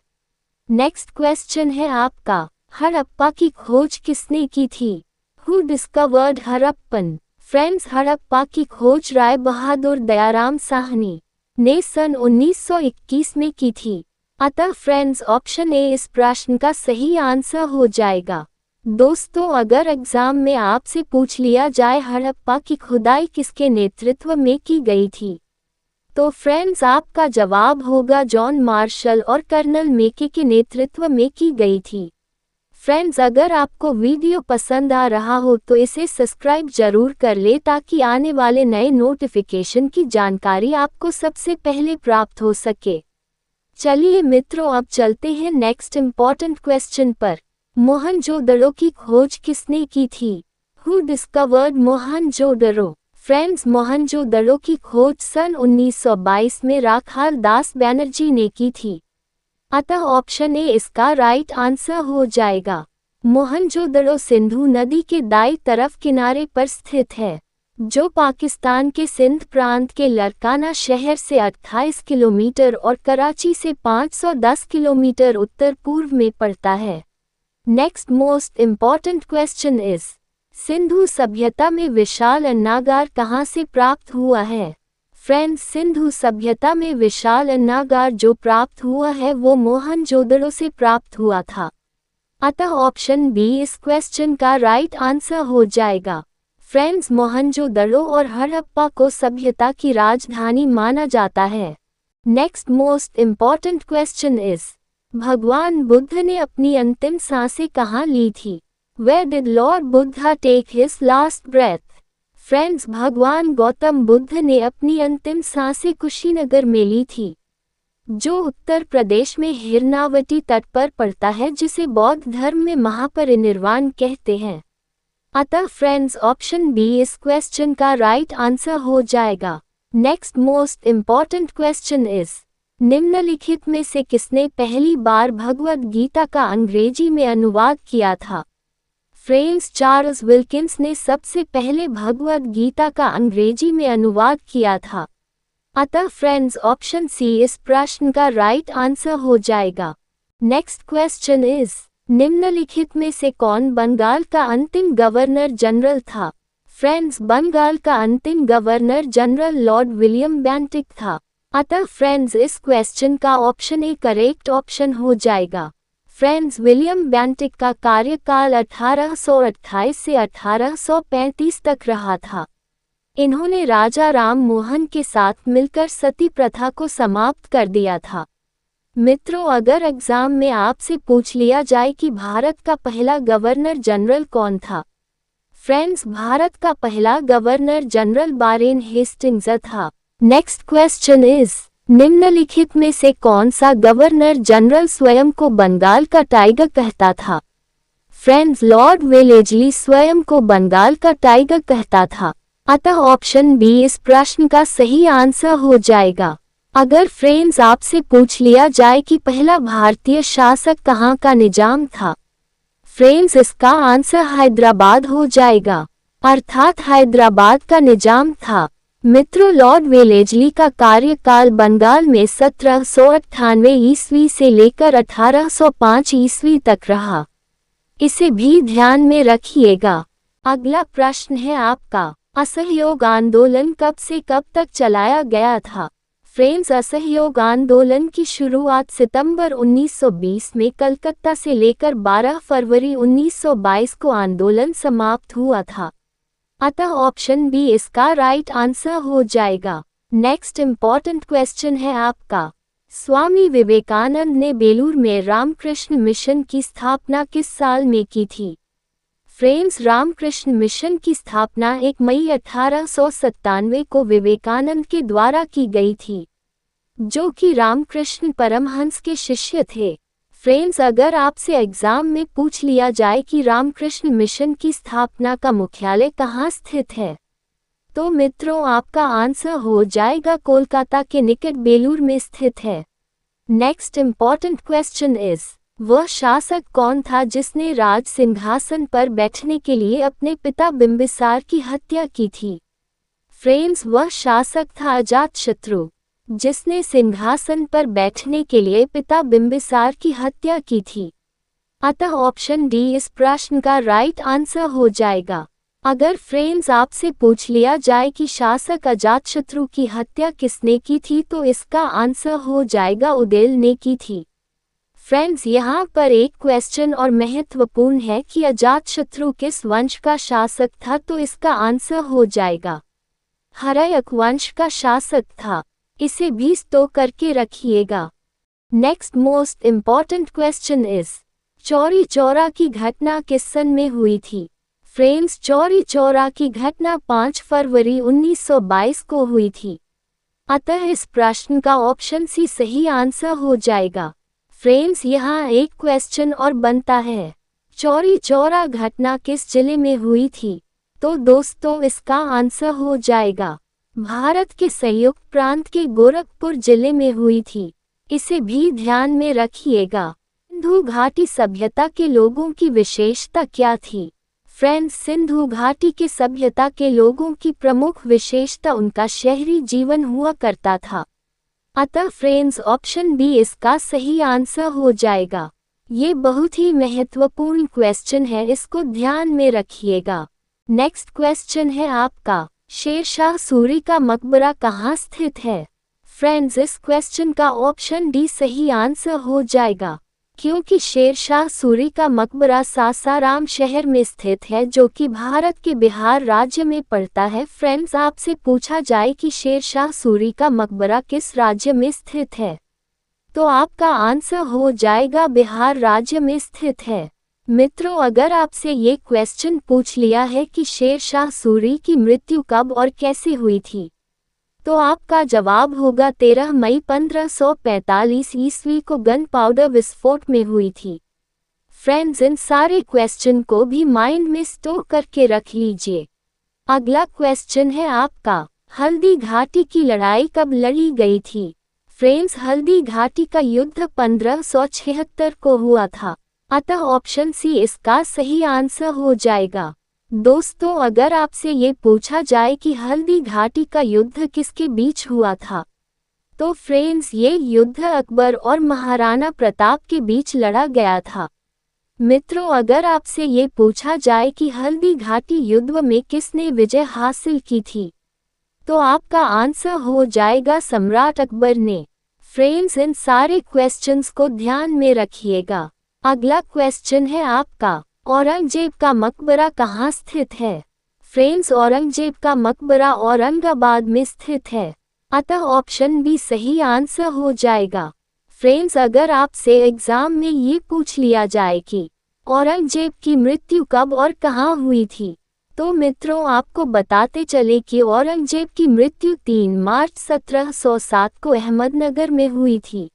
नेक्स्ट क्वेश्चन है आपका, हड़प्पा की खोज किसने की थी। Who discovered Harappan. Friends, Harappa की खोज राय बहादुर दयाराम साहनी ने सन 1921 में की थी। अतः फ्रेंड्स, ऑप्शन ए इस प्रश्न का सही आंसर हो जाएगा। दोस्तों, अगर एग्जाम में आपसे पूछ लिया जाए हड़प्पा की खुदाई किसके नेतृत्व में की गई थी, तो फ्रेंड्स आपका जवाब होगा जॉन मार्शल और कर्नल मेके के नेतृत्व में की गई थी। फ्रेंड्स, अगर आपको वीडियो पसंद आ रहा हो तो इसे सब्सक्राइब जरूर कर ले, ताकि आने वाले नए नोटिफिकेशन की जानकारी आपको सबसे पहले प्राप्त हो सके। चलिए मित्रों, अब चलते हैं नेक्स्ट इम्पॉर्टेंट क्वेश्चन पर। मोहनजोदड़ो की खोज किसने की थी। Who discovered Mohenjodaro. Friends, Mohenjodaro की खोज सन 1922 में राखाल दास बैनर्जी ने की थी। अतः ऑप्शन ए इसका राइट आंसर हो जाएगा। मोहनजोदड़ो सिंधु नदी के दाईं तरफ किनारे पर स्थित है, जो पाकिस्तान के सिंध प्रांत के लरकाना शहर से 28 किलोमीटर और कराची से 510 किलोमीटर उत्तर पूर्व में पड़ता है। Next most important question is, Sindhu सभ्यता में विशाल अन्नागार कहाँ से प्राप्त हुआ है। फ्रेंड्स, सिंधु सभ्यता में विशाल अन्नागार जो प्राप्त हुआ है वो मोहनजोदड़ो से प्राप्त हुआ था। अतः ऑप्शन बी इस क्वेश्चन का राइट आंसर हो जाएगा। फ्रेंड्स, मोहनजोदड़ो और हड़प्पा को सभ्यता की राजधानी माना जाता है। Next most important question is, भगवान बुद्ध ने अपनी अंतिम सांसें कहाँ ली थी। Where did Lord Buddha take his last breath? Friends, भगवान गौतम बुद्ध ने अपनी अंतिम सांसें कुशीनगर में ली थी, जो उत्तर प्रदेश में हिरनावटी तट पर पड़ता है, जिसे बौद्ध धर्म में महापरिनिर्वाण कहते हैं। अतः फ्रेंड्स, ऑप्शन बी इस क्वेश्चन का राइट आंसर हो जाएगा। Next most important question is, निम्नलिखित में से किसने पहली बार भगवद गीता का अंग्रेजी में अनुवाद किया था। फ्रेंड्स, चार्ल्स विल्किंस ने सबसे पहले भगवद गीता का अंग्रेजी में अनुवाद किया था। अतः फ्रेंड्स, ऑप्शन सी इस प्रश्न का राइट आंसर हो जाएगा। नेक्स्ट क्वेश्चन इज, निम्नलिखित में से कौन बंगाल का अंतिम गवर्नर जनरल था। फ्रेंड्स, बंगाल का अंतिम governor general Lord William Bentinck था। अतः फ्रेंड्स इस क्वेश्चन का ऑप्शन ए करेक्ट ऑप्शन हो जाएगा। फ्रेंड्स विलियम बेंटिक का कार्यकाल 1828 से 1835 तक रहा था। इन्होंने राजा राम मोहन के साथ मिलकर सती प्रथा को समाप्त कर दिया था। मित्रों, अगर एग्जाम में आपसे पूछ लिया जाए कि भारत का पहला गवर्नर जनरल कौन था? फ्रेंड्स, भारत का पहला गवर्नर जनरल वारेन हेस्टिंग्स था। नेक्स्ट क्वेश्चन इज, निम्नलिखित में से कौन सा गवर्नर जनरल स्वयं को बंगाल का टाइगर कहता था? फ्रेंड्स, लॉर्ड वेलेस्ली स्वयं को बंगाल का टाइगर कहता था। अतः ऑप्शन बी इस प्रश्न का सही आंसर हो जाएगा। अगर फ्रेंड्स आपसे पूछ लिया जाए कि पहला भारतीय शासक कहाँ का निजाम था? फ्रेंड्स, इसका आंसर हैदराबाद हो जाएगा, अर्थात हैदराबाद का निजाम था। मित्रों, लॉर्ड वेलेस्ली का कार्यकाल बंगाल में 1798 ईस्वी से लेकर 1805 ईस्वी तक रहा। इसे भी ध्यान में रखिएगा। अगला प्रश्न है आपका, असहयोग आंदोलन कब से कब तक चलाया गया था? फ्रेंड्स, असहयोग आंदोलन की शुरुआत सितंबर 1920 में कलकत्ता से लेकर 12 फरवरी 1922 को आंदोलन समाप्त हुआ था। अतः ऑप्शन बी इसका राइट आंसर हो जाएगा। नेक्स्ट इम्पॉर्टेंट क्वेश्चन है आपका, स्वामी विवेकानंद ने बेलूर में रामकृष्ण मिशन की स्थापना किस साल में की थी? फ्रेंड्स, रामकृष्ण मिशन की स्थापना 1 मई 1897 को विवेकानंद के द्वारा की गई थी, जो कि रामकृष्ण परमहंस के शिष्य थे। फ्रेंड्स, अगर आपसे एग्जाम में पूछ लिया जाए कि रामकृष्ण मिशन की स्थापना का मुख्यालय कहाँ स्थित है, तो मित्रों आपका आंसर हो जाएगा कोलकाता के निकट बेलूर में स्थित है। नेक्स्ट इम्पॉर्टेंट क्वेश्चन इज, वह शासक कौन था जिसने राज सिंहासन पर बैठने के लिए अपने पिता बिंबिसार की हत्या की थी? फ्रेंड्स, वह शासक था अजातशत्रु, जिसने सिंहासन पर बैठने के लिए पिता बिंबिसार की हत्या की थी। अतः ऑप्शन डी इस प्रश्न का राइट आंसर हो जाएगा। अगर फ्रेंड्स आपसे पूछ लिया जाए कि शासक अजातशत्रु की हत्या किसने की थी, तो इसका आंसर हो जाएगा उदयन ने की थी। फ्रेंड्स, यहाँ पर एक क्वेश्चन और महत्वपूर्ण है कि अजातशत्रु किस वंश का शासक था, तो इसका आंसर हो जाएगा हर्यक वंश का शासक था। इसे भी स्टोर करके रखिएगा। Next most important question is, Chauri Chaura की घटना किस सन में हुई थी? फ्रेंड्स, चौरी चौरा की घटना 5 फरवरी 1922 को हुई थी। अतः इस प्रश्न का ऑप्शन सी सही आंसर हो जाएगा। फ्रेंड्स, यहाँ एक क्वेश्चन और बनता है, चौरी चौरा घटना किस जिले में हुई थी? तो दोस्तों इसका आंसर हो जाएगा भारत के संयुक्त प्रांत के गोरखपुर जिले में हुई थी। इसे भी ध्यान में रखिएगा। सिंधु घाटी सभ्यता के लोगों की विशेषता क्या थी? फ्रेंड्स, सिंधु घाटी के सभ्यता के लोगों की प्रमुख विशेषता उनका शहरी जीवन हुआ करता था। अतः फ्रेंड्स ऑप्शन बी इसका सही आंसर हो जाएगा। ये बहुत ही महत्वपूर्ण क्वेश्चन है, इसको ध्यान में रखिएगा। नेक्स्ट क्वेश्चन है आपका, शेरशाह सूरी का मकबरा कहाँ स्थित है? फ्रेंड्स, इस क्वेश्चन का ऑप्शन डी सही आंसर हो जाएगा, क्योंकि शेरशाह सूरी का मकबरा सासाराम शहर में स्थित है, जो कि भारत के बिहार राज्य में पड़ता है। फ्रेंड्स, आपसे पूछा जाए कि शेरशाह सूरी का मकबरा किस राज्य में स्थित है, तो आपका आंसर हो जाएगा बिहार राज्य में स्थित है। मित्रों, अगर आपसे ये क्वेश्चन पूछ लिया है कि शेरशाह सूरी की मृत्यु कब और कैसे हुई थी, तो आपका जवाब होगा 13 मई 1545 ईस्वी को गन पाउडर विस्फोट में हुई थी। फ्रेंड्स, इन सारे क्वेश्चन को भी माइंड में स्टोर करके रख लीजिए। अगला क्वेश्चन है आपका, हल्दी घाटी की लड़ाई कब लड़ी गई थी? फ्रेंड्स, हल्दी घाटी का युद्ध 1576 को हुआ था। अतः ऑप्शन सी इसका सही आंसर हो जाएगा। दोस्तों, अगर आपसे ये पूछा जाए कि हल्दी घाटी का युद्ध किसके बीच हुआ था, तो फ्रेंड्स ये युद्ध अकबर और महाराणा प्रताप के बीच लड़ा गया था। मित्रों, अगर आपसे ये पूछा जाए कि हल्दी घाटी युद्ध में किसने विजय हासिल की थी, तो आपका आंसर हो जाएगा सम्राट अकबर ने। फ्रेंड्स, इन सारे क्वेश्चंस को ध्यान में रखिएगा। अगला क्वेश्चन है आपका, औरंगजेब का मकबरा कहाँ स्थित है? फ्रेंड्स, औरंगजेब का मकबरा औरंगाबाद में स्थित है, अतः ऑप्शन बी सही आंसर हो जाएगा। फ्रेंड्स, अगर आपसे एग्जाम में ये पूछ लिया जाए कि औरंगजेब की मृत्यु कब और कहाँ हुई थी, तो मित्रों आपको बताते चले कि औरंगजेब की मृत्यु 3 मार्च 1707 को अहमदनगर में हुई थी।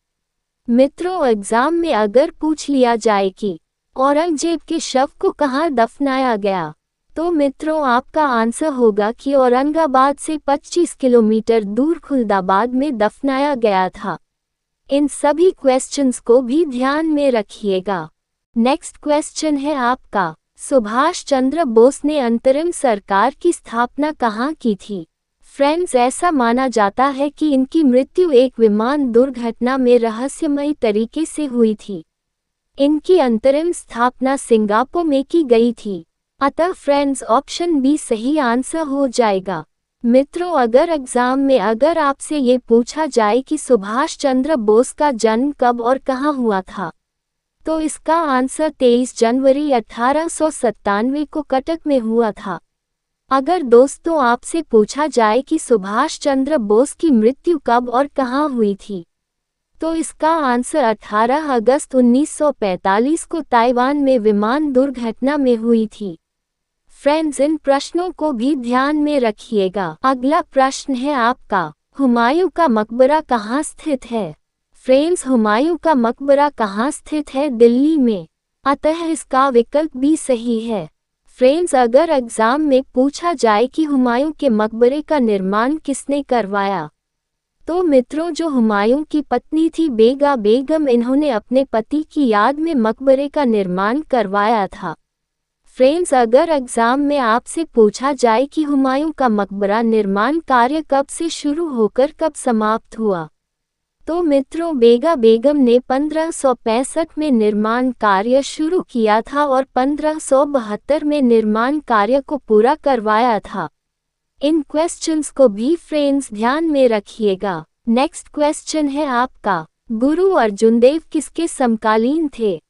मित्रों, एग्जाम में अगर पूछ लिया जाए कि औरंगजेब के शव को कहाँ दफनाया गया, तो मित्रों आपका आंसर होगा कि औरंगाबाद से 25 किलोमीटर दूर खुलदाबाद में दफनाया गया था। इन सभी क्वेश्चंस को भी ध्यान में रखिएगा। नेक्स्ट क्वेश्चन है आपका, सुभाष चंद्र बोस ने अंतरिम सरकार की स्थापना कहाँ की थी? फ्रेंड्स, ऐसा माना जाता है कि इनकी मृत्यु एक विमान दुर्घटना में रहस्यमयी तरीके से हुई थी। इनकी अंतरिम स्थापना सिंगापुर में की गई थी, अतः फ्रेंड्स ऑप्शन बी सही आंसर हो जाएगा। मित्रों, अगर एग्जाम में अगर आपसे ये पूछा जाए कि सुभाष चंद्र बोस का जन्म कब और कहाँ हुआ था, तो इसका आंसर 23 जनवरी 1897 को कटक में हुआ था। अगर दोस्तों आपसे पूछा जाए कि सुभाष चंद्र बोस की मृत्यु कब और कहाँ हुई थी, तो इसका आंसर 18 अगस्त 1945 को ताइवान में विमान दुर्घटना में हुई थी। फ्रेंड्स, इन प्रश्नों को भी ध्यान में रखिएगा। अगला प्रश्न है आपका, हुमायूं का मकबरा कहाँ स्थित है? फ्रेंड्स, हुमायूं का मकबरा कहाँ स्थित है? दिल्ली में, अतः इसका विकल्प भी सही है। फ्रेंड्स, अगर एग्जाम में पूछा जाए कि हुमायूं के मकबरे का निर्माण किसने करवाया, तो मित्रों जो हुमायूं की पत्नी थी बेगा बेगम, इन्होंने अपने पति की याद में मकबरे का निर्माण करवाया था। फ्रेंड्स, अगर एग्जाम में आपसे पूछा जाए कि हुमायूं का मकबरा निर्माण कार्य कब से शुरू होकर कब समाप्त हुआ, तो मित्रों बेगा बेगम ने 1565 में निर्माण कार्य शुरू किया था और 1572 में निर्माण कार्य को पूरा करवाया था। इन क्वेश्चंस को भी फ्रेंड्स ध्यान में रखिएगा। नेक्स्ट क्वेश्चन है आपका, गुरु अर्जुन देव किसके समकालीन थे?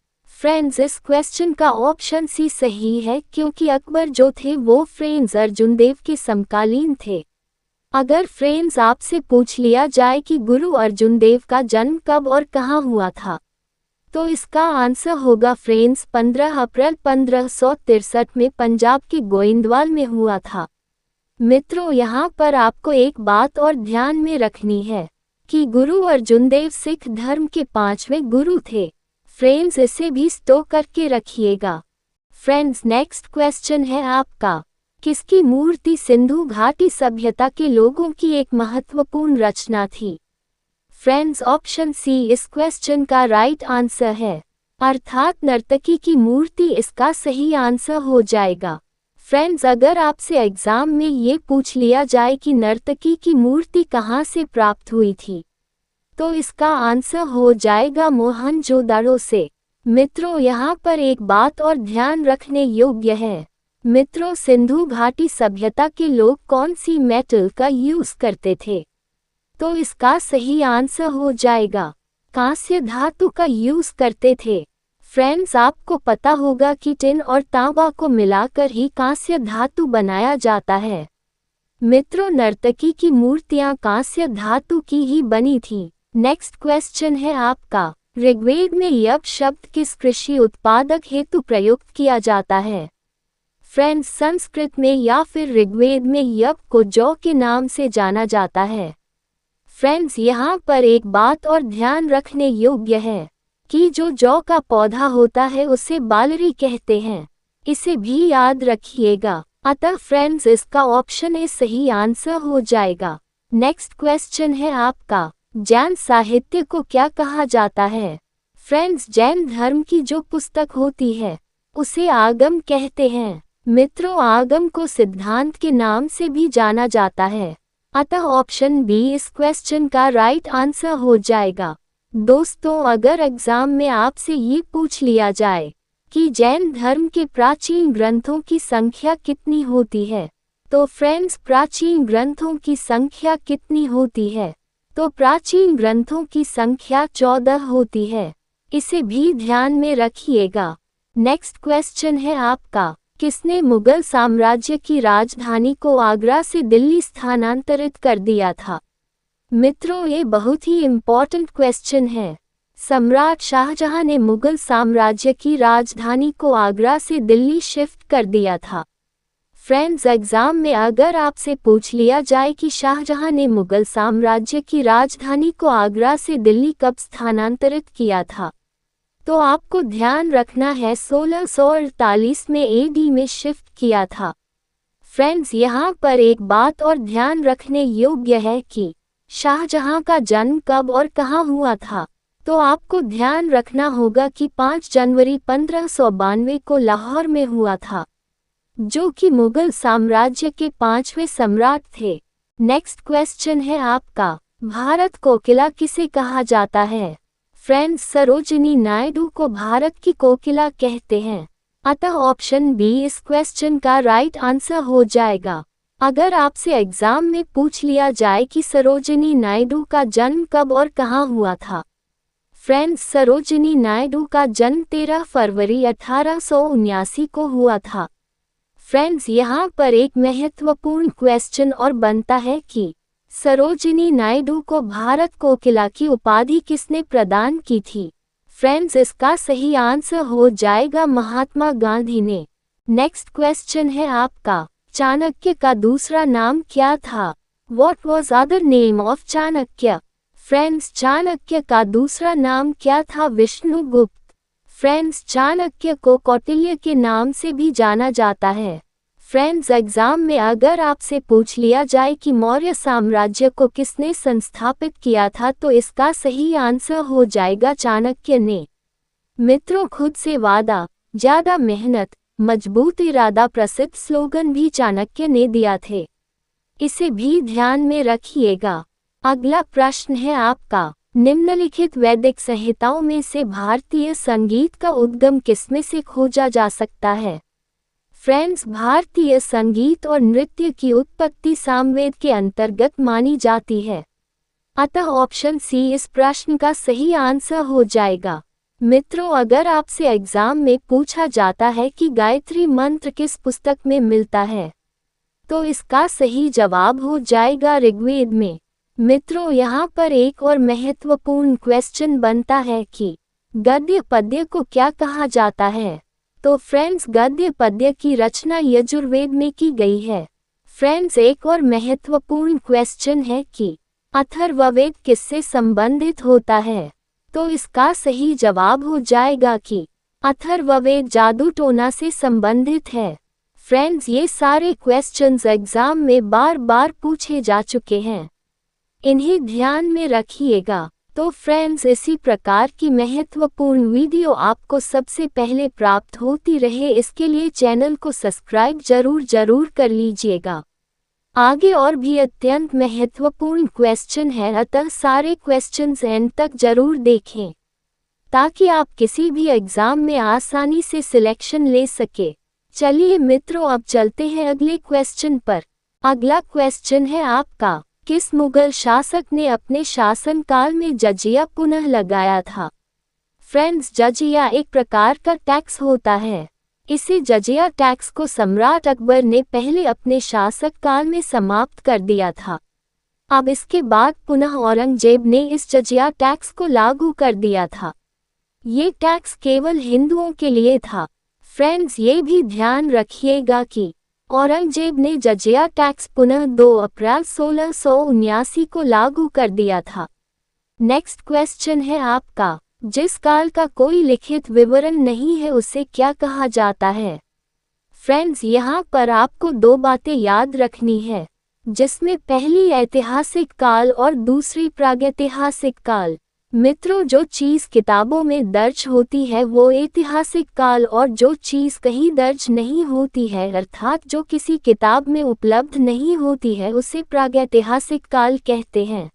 फ्रेंड्स, इस क्वेश्चन का ऑप्शन सी सही है, क्योंकि अकबर जो थे वो फ्रेंड्स अर्जुन देव के समकालीन थे। अगर फ्रेंड्स आपसे पूछ लिया जाए कि गुरु अर्जुन देव का जन्म कब और कहाँ हुआ था, तो इसका आंसर होगा फ्रेंड्स 15 अप्रैल 1563 में पंजाब के गोइंदवाल में हुआ था। मित्रों, यहाँ पर आपको एक बात और ध्यान में रखनी है कि गुरु अर्जुन देव सिख धर्म के 5वें गुरु थे। फ्रेंड्स, इसे भी स्टोर करके रखिएगा। फ्रेंड्स, नेक्स्ट क्वेश्चन है आपका, किसकी मूर्ति सिंधु घाटी सभ्यता के लोगों की एक महत्वपूर्ण रचना थी? फ्रेंड्स, ऑप्शन सी इस क्वेश्चन का राइट आंसर है, अर्थात नर्तकी की मूर्ति इसका सही आंसर हो जाएगा। फ्रेंड्स, अगर आपसे एग्जाम में ये पूछ लिया जाए कि नर्तकी की मूर्ति कहाँ से प्राप्त हुई थी, तो इसका आंसर हो जाएगा मोहनजोदाड़ो से। मित्रों, यहाँ पर एक बात और ध्यान रखने योग्य है। मित्रों, सिंधु घाटी सभ्यता के लोग कौन सी मेटल का यूज करते थे, तो इसका सही आंसर हो जाएगा कांस्य धातु का यूज करते थे। फ्रेंड्स, आपको पता होगा कि टिन और तांबा को मिलाकर ही कांस्य धातु बनाया जाता है। मित्रों, नर्तकी की मूर्तियां कांस्य धातु की ही बनी थी। नेक्स्ट क्वेश्चन है आपका, ऋग्वेद में यज्ञ शब्द किस कृषि उत्पादक हेतु प्रयुक्त किया जाता है? फ्रेंड्स, संस्कृत में या फिर ऋग्वेद में यज्ञ को जौ के नाम से जाना जाता है। फ्रेंड्स, यहाँ पर एक बात और ध्यान रखने योग्य है कि जो जौ का पौधा होता है उसे बालरी कहते हैं, इसे भी याद रखिएगा। अतः फ्रेंड्स, इसका ऑप्शन ए सही आंसर हो जाएगा। नेक्स्ट क्वेश्चन है आपका, जैन साहित्य को क्या कहा जाता है? फ्रेंड्स, जैन धर्म की जो पुस्तक होती है उसे आगम कहते हैं। मित्रों, आगम को सिद्धांत के नाम से भी जाना जाता है, अतः ऑप्शन बी इस क्वेश्चन का राइट आंसर हो जाएगा। दोस्तों, अगर एग्जाम में आपसे ये पूछ लिया जाए कि जैन धर्म के प्राचीन ग्रंथों की संख्या कितनी होती है, तो फ्रेंड्स, प्राचीन ग्रंथों की संख्या कितनी होती है? तो प्राचीन ग्रंथों की संख्या 14 होती है। इसे भी ध्यान में रखिएगा। नेक्स्ट क्वेश्चन है आपका, किसने मुगल साम्राज्य की राजधानी को आगरा से दिल्ली स्थानांतरित कर दिया था? मित्रों, ये बहुत ही इम्पोर्टेंट क्वेश्चन है। सम्राट शाहजहां ने मुगल साम्राज्य की राजधानी को आगरा से दिल्ली शिफ्ट कर दिया था। फ्रेंड्स, एग्जाम में अगर आपसे पूछ लिया जाए कि शाहजहां ने मुगल साम्राज्य की राजधानी को आगरा से दिल्ली कब स्थानांतरित किया था, तो आपको ध्यान रखना है 1648 में एडी में शिफ्ट किया था। फ्रेंड्स, यहाँ पर एक बात और ध्यान रखने योग्य है कि शाहजहां का जन्म कब और कहाँ हुआ था। तो आपको ध्यान रखना होगा कि 5 जनवरी 1592 को लाहौर में हुआ था, जो कि मुगल साम्राज्य के 5वें सम्राट थे। नेक्स्ट क्वेश्चन है आपका, भारत कोकिला किसे कहा जाता है? फ्रेंड्स, सरोजिनी नायडू को भारत की कोकिला कहते हैं। अतः ऑप्शन बी इस क्वेश्चन का राइट आंसर हो जाएगा। अगर आपसे एग्जाम में पूछ लिया जाए कि सरोजिनी नायडू का जन्म कब और कहाँ हुआ था, फ्रेंड्स, सरोजिनी नायडू का जन्म 13 फरवरी 1879 को हुआ था। फ्रेंड्स, यहाँ पर एक महत्वपूर्ण क्वेश्चन और बनता है कि सरोजिनी नायडू को भारत कोकिला की उपाधि किसने प्रदान की थी? फ्रेंड्स, इसका सही आंसर हो जाएगा महात्मा गांधी ने। नेक्स्ट क्वेश्चन है आपका, चाणक्य का दूसरा नाम क्या था? What was other name of Chanakya? Friends, Chanakya का दूसरा नाम क्या था? विष्णुगुप्त। फ्रेंड्स, चाणक्य को कौटिल्य के नाम से भी जाना जाता है। फ्रेंड्स, एग्जाम में अगर आपसे पूछ लिया जाए कि मौर्य साम्राज्य को किसने संस्थापित किया था, तो इसका सही आंसर हो जाएगा चाणक्य ने। मित्रों, खुद से वादा, ज्यादा मेहनत, मजबूत इरादा प्रसिद्ध स्लोगन भी चाणक्य ने दिया थे। इसे भी ध्यान में रखिएगा। अगला प्रश्न है आपका, निम्नलिखित वैदिक संहिताओं में से भारतीय संगीत का उद्गम किसमें से खोजा जा सकता है? फ्रेंड्स, भारतीय संगीत और नृत्य की उत्पत्ति सामवेद के अंतर्गत मानी जाती है। अतः ऑप्शन सी इस प्रश्न का सही आंसर हो जाएगा। मित्रों, अगर आपसे एग्जाम में पूछा जाता है कि गायत्री मंत्र किस पुस्तक में मिलता है, तो इसका सही जवाब हो जाएगा ऋग्वेद में। मित्रों, यहाँ पर एक और महत्वपूर्ण क्वेश्चन बनता है कि गद्य पद्य को क्या कहा जाता है? तो फ्रेंड्स, गद्य पद्य की रचना यजुर्वेद में की गई है। फ्रेंड्स, एक और महत्वपूर्ण क्वेश्चन है कि अथर्ववेद किससे संबंधित होता है? तो इसका सही जवाब हो जाएगा कि अथर्ववेद जादू टोना से संबंधित है। फ्रेंड्स, ये सारे क्वेश्चंस एग्जाम में बार बार पूछे जा चुके हैं, इन्हें ध्यान में रखिएगा। तो फ्रेंड्स, इसी प्रकार की महत्वपूर्ण वीडियो आपको सबसे पहले प्राप्त होती रहे, इसके लिए चैनल को सब्सक्राइब जरूर कर लीजिएगा। आगे और भी अत्यंत महत्वपूर्ण क्वेश्चन है, अतः सारे क्वेश्चंस एंड तक जरूर देखें ताकि आप किसी भी एग्जाम में आसानी से सिलेक्शन ले सके। चलिए मित्रों, अब चलते हैं अगले क्वेश्चन पर। अगला क्वेश्चन है आपका, किस मुगल शासक ने अपने शासनकाल में जजिया पुनः लगाया था? फ्रेंड्स, जजिया एक प्रकार का टैक्स होता है। इसे जजिया टैक्स को सम्राट अकबर ने पहले अपने शासक काल में समाप्त कर दिया था। अब इसके बाद पुनः औरंगजेब ने इस जजिया टैक्स को लागू कर दिया था। ये टैक्स केवल हिंदुओं के लिए था। फ्रेंड्स, ये भी ध्यान रखिएगा कि औरंगजेब ने जजिया टैक्स पुनः 2 अप्रैल 1679 को लागू कर दिया था। नेक्स्ट क्वेश्चन है आपका, जिस काल का कोई लिखित विवरण नहीं है उसे क्या कहा जाता है? फ्रेंड्स, यहाँ पर आपको 2 बातें याद रखनी है, जिसमें पहली ऐतिहासिक काल और दूसरी प्रागैतिहासिक काल। मित्रों, जो चीज किताबों में दर्ज होती है वो ऐतिहासिक काल, और जो चीज कहीं दर्ज नहीं होती है अर्थात जो किसी किताब में उपलब्ध नहीं होती है उसे प्रागैतिहासिक काल कहते हैं।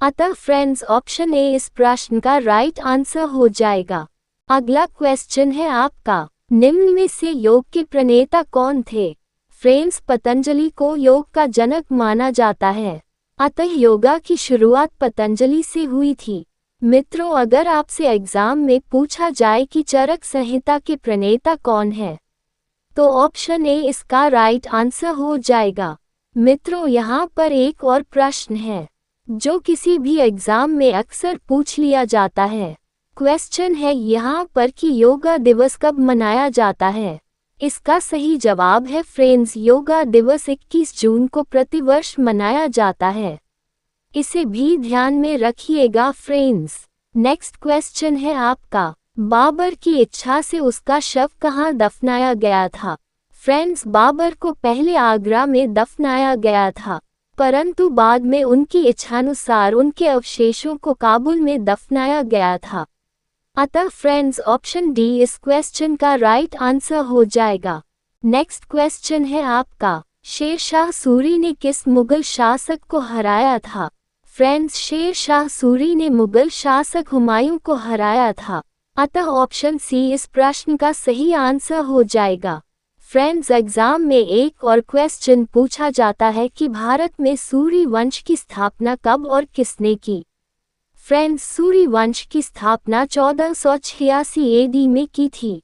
अतः फ्रेंड्स, ऑप्शन ए इस प्रश्न का राइट आंसर हो जाएगा। अगला क्वेश्चन है आपका, निम्न में से योग के प्रणेता कौन थे? फ्रेंड्स, पतंजलि को योग का जनक माना जाता है, अतः योगा की शुरुआत पतंजलि से हुई थी। मित्रों, अगर आपसे एग्जाम में पूछा जाए कि चरक संहिता के प्रणेता कौन है, तो ऑप्शन ए इसका राइट आंसर हो जाएगा। मित्रों, यहाँ पर एक और प्रश्न है जो किसी भी एग्जाम में अक्सर पूछ लिया जाता है। क्वेश्चन है यहाँ पर कि योगा दिवस कब मनाया जाता है। इसका सही जवाब है फ्रेंड्स, योगा दिवस 21 जून को प्रतिवर्ष मनाया जाता है। इसे भी ध्यान में रखिएगा फ्रेंड्स। नेक्स्ट क्वेश्चन है आपका, बाबर की इच्छा से उसका शव कहाँ दफनाया गया था। फ्रेंड्स, बाबर को पहले आगरा में दफनाया गया था, परंतु बाद में उनकी इच्छानुसार उनके अवशेषों को काबुल में दफनाया गया था। अतः फ्रेंड्स, ऑप्शन डी इस क्वेश्चन का राइट आंसर हो जाएगा। नेक्स्ट क्वेश्चन है आपका, शेरशाह सूरी ने किस मुगल शासक को हराया था। फ्रेंड्स, शेरशाह सूरी ने मुगल शासक हुमायूं को हराया था, अतः ऑप्शन सी इस प्रश्न का सही आंसर हो जाएगा। फ्रेंड्स, एग्जाम में एक और क्वेश्चन पूछा जाता है कि भारत में सूरी वंश की स्थापना कब और किसने की। फ्रेंड्स, सूरी वंश की स्थापना 1486 एडी में की थी।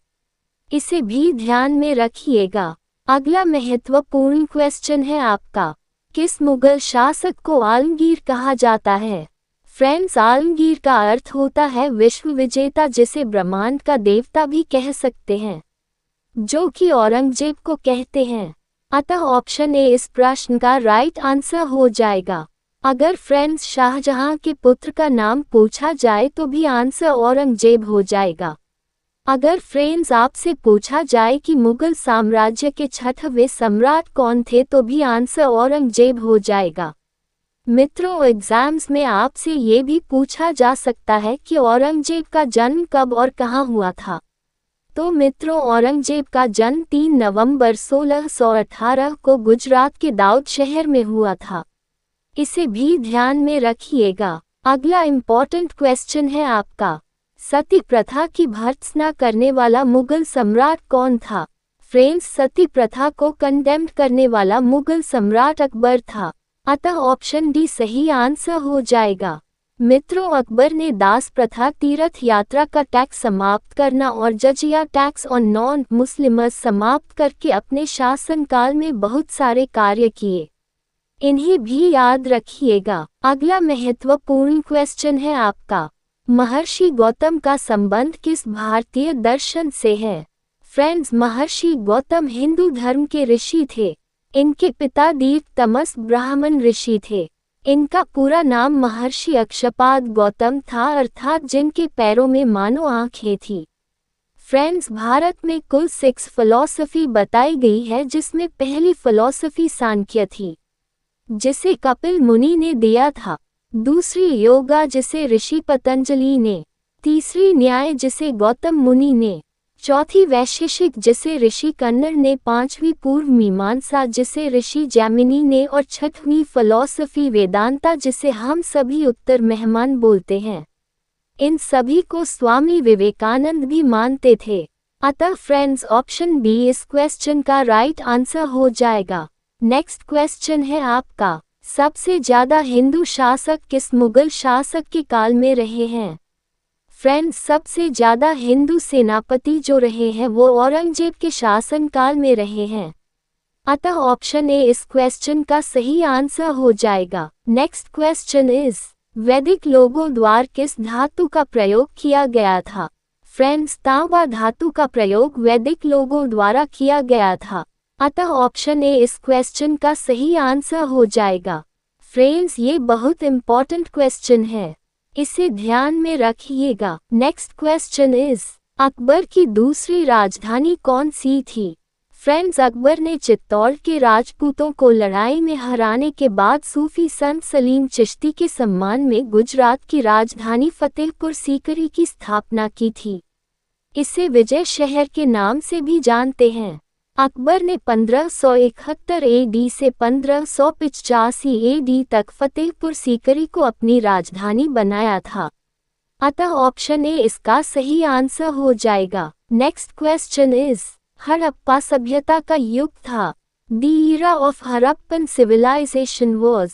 इसे भी ध्यान में रखिएगा। अगला महत्वपूर्ण क्वेश्चन है आपका, किस मुगल शासक को आलमगीर कहा जाता है। फ्रेंड्स, आलमगीर का अर्थ होता है विश्व विजेता, जिसे ब्रह्मांड का देवता भी कह सकते हैं, जो कि औरंगजेब को कहते हैं। अतः ऑप्शन ए इस प्रश्न का राइट आंसर हो जाएगा। अगर फ्रेंड्स शाहजहां के पुत्र का नाम पूछा जाए तो भी आंसर औरंगजेब हो जाएगा। अगर फ्रेंड्स आपसे पूछा जाए कि मुगल साम्राज्य के छठवें सम्राट कौन थे तो भी आंसर औरंगजेब हो जाएगा। मित्रों, एग्जाम्स में आपसे ये भी पूछा जा सकता है कि औरंगजेब का जन्म कब और कहाँ हुआ था। तो मित्रों, औरंगजेब का जन्म 3 नवंबर 1618 को गुजरात के दाऊद शहर में हुआ था। इसे भी ध्यान में रखिएगा। अगला इम्पोर्टेंट क्वेश्चन है आपका, सती प्रथा की भर्त्सना करने वाला मुगल सम्राट कौन था। फ्रेंड्स, सती प्रथा को कंडेम्ड करने वाला मुगल सम्राट अकबर था, अतः ऑप्शन डी सही आंसर हो जाएगा। मित्रों, अकबर ने दास प्रथा, तीर्थ यात्रा का टैक्स समाप्त करना और जजिया टैक्स ऑन नॉन मुस्लिम्स समाप्त करके अपने शासनकाल में बहुत सारे कार्य किए। इन्हें भी याद रखिएगा। अगला महत्वपूर्ण क्वेश्चन है आपका, महर्षि गौतम का संबंध किस भारतीय दर्शन से है। फ्रेंड्स, महर्षि गौतम हिंदू धर्म के ऋषि थे। इनके पिता दीर्घतमस ब्राह्मण ऋषि थे। इनका पूरा नाम महर्षि अक्षपाद गौतम था, अर्थात जिनके पैरों में मानो आंखें थी। फ्रेंड्स, भारत में कुल 6 फिलॉसफी बताई गई है, जिसमें पहली फिलॉसफी सांख्य थी, जिसे कपिल मुनि ने दिया था। दूसरी योगा, जिसे ऋषि पतंजलि ने। तीसरी न्याय, जिसे गौतम मुनि ने। चौथी वैशेषिक, जिसे ऋषि कन्नड़ ने। पांचवी पूर्व मीमांसा, जिसे ऋषि जैमिनी ने। और छठवीं फिलॉसफी वेदांता, जिसे हम सभी उत्तर मेहमान बोलते हैं। इन सभी को स्वामी विवेकानंद भी मानते थे। अतः फ्रेंड्स, ऑप्शन बी इस क्वेश्चन का राइट आंसर हो जाएगा। नेक्स्ट क्वेश्चन है आपका, सबसे ज्यादा हिंदू शासक किस मुगल शासक के काल में रहे हैं। फ्रेंड्स, सबसे ज्यादा हिंदू सेनापति जो रहे हैं वो औरंगजेब के शासनकाल में रहे हैं, अतः ऑप्शन ए इस क्वेश्चन का सही आंसर हो जाएगा। नेक्स्ट क्वेश्चन इज, वैदिक लोगों द्वारा किस धातु का प्रयोग किया गया था। फ्रेंड्स, तांबा धातु का प्रयोग वैदिक लोगों द्वारा किया गया था, अतः ऑप्शन ए इस क्वेश्चन का सही आंसर हो जाएगा। फ्रेंड्स, ये बहुत इंपॉर्टेंट क्वेश्चन है, इसे ध्यान में रखिएगा। नेक्स्ट क्वेश्चन इज, अकबर की दूसरी राजधानी कौन सी थी। फ्रेंड्स, अकबर ने चित्तौड़ के राजपूतों को लड़ाई में हराने के बाद सूफी संत सलीम चिश्ती के सम्मान में गुजरात की राजधानी फतेहपुर सीकरी की स्थापना की थी। इसे विजय शहर के नाम से भी जानते हैं। अकबर ने 1571 एडी से 1585 एडी तक फतेहपुर सीकरी को अपनी राजधानी बनाया था, अतः ऑप्शन ए इसका सही आंसर हो जाएगा। नेक्स्ट क्वेश्चन इज, हड़प्पा सभ्यता का युग था, The era of Harappan civilization was।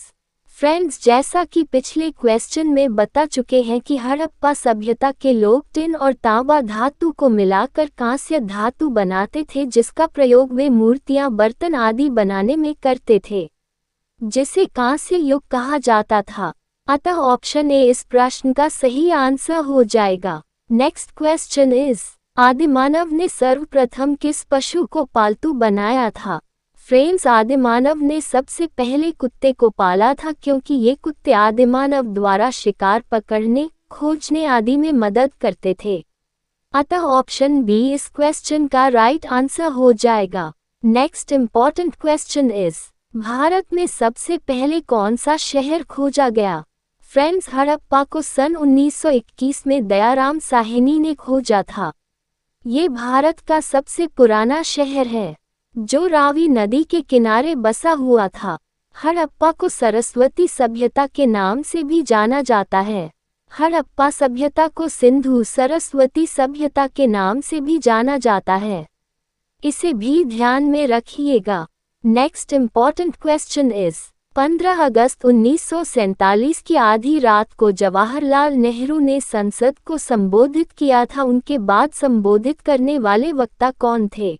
Friends, जैसा कि पिछले क्वेश्चन में बता चुके हैं कि हड़प्पा सभ्यता के लोग टिन और तांबा धातु को मिलाकर कांस्य धातु बनाते थे, जिसका प्रयोग वे मूर्तियां, बर्तन आदि बनाने में करते थे, जिसे कांस्य युग कहा जाता था। अतः ऑप्शन ए इस प्रश्न का सही आंसर हो जाएगा। नेक्स्ट क्वेश्चन इज, आदिमानव ने सर्वप्रथम किस पशु को पालतू बनाया था? फ्रेंड्स, आदिमानव ने सबसे पहले कुत्ते को पाला था, क्योंकि ये कुत्ते आदिमानव द्वारा शिकार पकड़ने, खोजने आदि में मदद करते थे। अतः ऑप्शन बी इस क्वेश्चन का राइट आंसर हो जाएगा। Next important question is, Bharat में सबसे पहले कौन सा शहर खोजा गया? फ्रेंड्स, हड़प्पा को सन 1921 में दयाराम साहनी ने खोजा था। ये भारत का सबसे पुराना शहर है, जो रावी नदी के किनारे बसा हुआ था। हड़प्पा को सरस्वती सभ्यता के नाम से भी जाना जाता है। हड़प्पा सभ्यता को सिंधु सरस्वती सभ्यता के नाम से भी जाना जाता है, इसे भी ध्यान में रखिएगा। नेक्स्ट इम्पॉर्टेंट क्वेश्चन इज, 15 अगस्त 1947 की आधी रात को जवाहरलाल नेहरू ने संसद को संबोधित किया था। उनके बाद संबोधित करने वाले वक्ता कौन थे?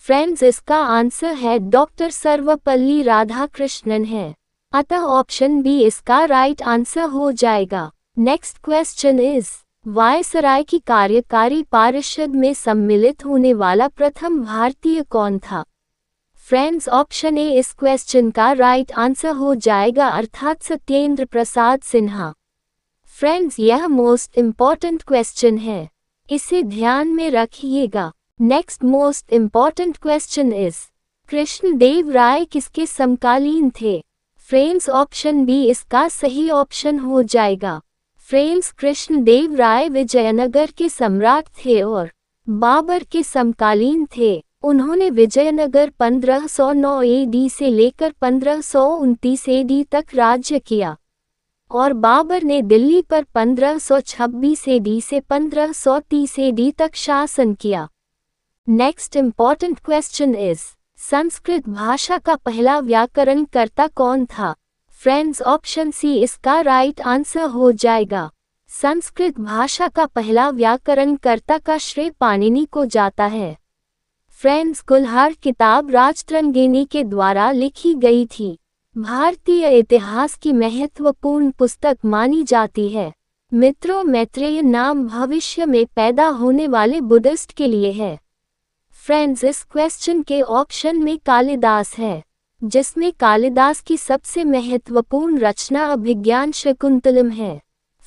फ्रेंड्स, इसका आंसर है डॉक्टर सर्वपल्ली राधाकृष्णन है। अतः ऑप्शन बी इसका राइट आंसर हो जाएगा। नेक्स्ट क्वेश्चन इज, वायसराय की कार्यकारी परिषद में सम्मिलित होने वाला प्रथम भारतीय कौन था? फ्रेंड्स, ऑप्शन ए इस क्वेश्चन का राइट आंसर हो जाएगा, अर्थात सत्येंद्र प्रसाद सिन्हा। फ्रेंड्स, यह मोस्ट इम्पॉर्टेंट क्वेश्चन है, इसे ध्यान में रखिएगा। Next most important question is, Krishnadeva Raya किसके समकालीन थे? फ्रेंड्स, ऑप्शन बी इसका सही ऑप्शन हो जाएगा। फ्रेंड्स, कृष्णदेव राय विजयनगर के सम्राट थे और बाबर के समकालीन थे। उन्होंने विजयनगर 1509 AD से लेकर 1529 AD तक राज्य किया और बाबर ने दिल्ली पर 1526 AD से 1530 AD तक शासन किया। Next important question is, Sanskrit भाषा का पहला व्याकरणकर्ता कौन था? फ्रेंड्स, ऑप्शन सी इसका राइट आंसर हो जाएगा। संस्कृत भाषा का पहला व्याकरणकर्ता का श्रेय पाणिनि को जाता है। फ्रेंड्स, कुल्हाड़ किताब राजतरंगिणी के द्वारा लिखी गई थी। भारतीय इतिहास की महत्वपूर्ण पुस्तक मानी जाती है। मित्रों, मैत्रेय नाम भविष्य में पैदा होने वाले बुद्धिस्ट के लिए है। फ्रेंड्स, इस क्वेश्चन के ऑप्शन में कालिदास है, जिसमें कालिदास की सबसे महत्वपूर्ण रचना अभिज्ञान शकुंतलम है।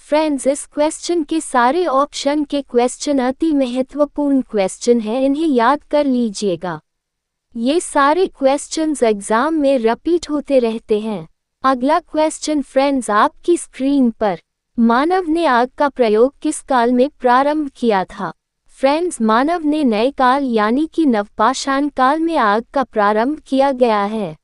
फ्रेंड्स, इस क्वेश्चन के सारे ऑप्शन के क्वेश्चन अति महत्वपूर्ण क्वेश्चन हैं, इन्हें याद कर लीजिएगा। ये सारे क्वेश्चंस एग्जाम में रिपीट होते रहते हैं। अगला क्वेश्चन फ्रेंड्स आपकी स्क्रीन पर, मानव ने आग का प्रयोग किस काल में प्रारंभ किया था? फ्रेंड्स, मानव ने नए काल यानी कि नवपाषाण काल में आग का प्रारंभ किया गया है।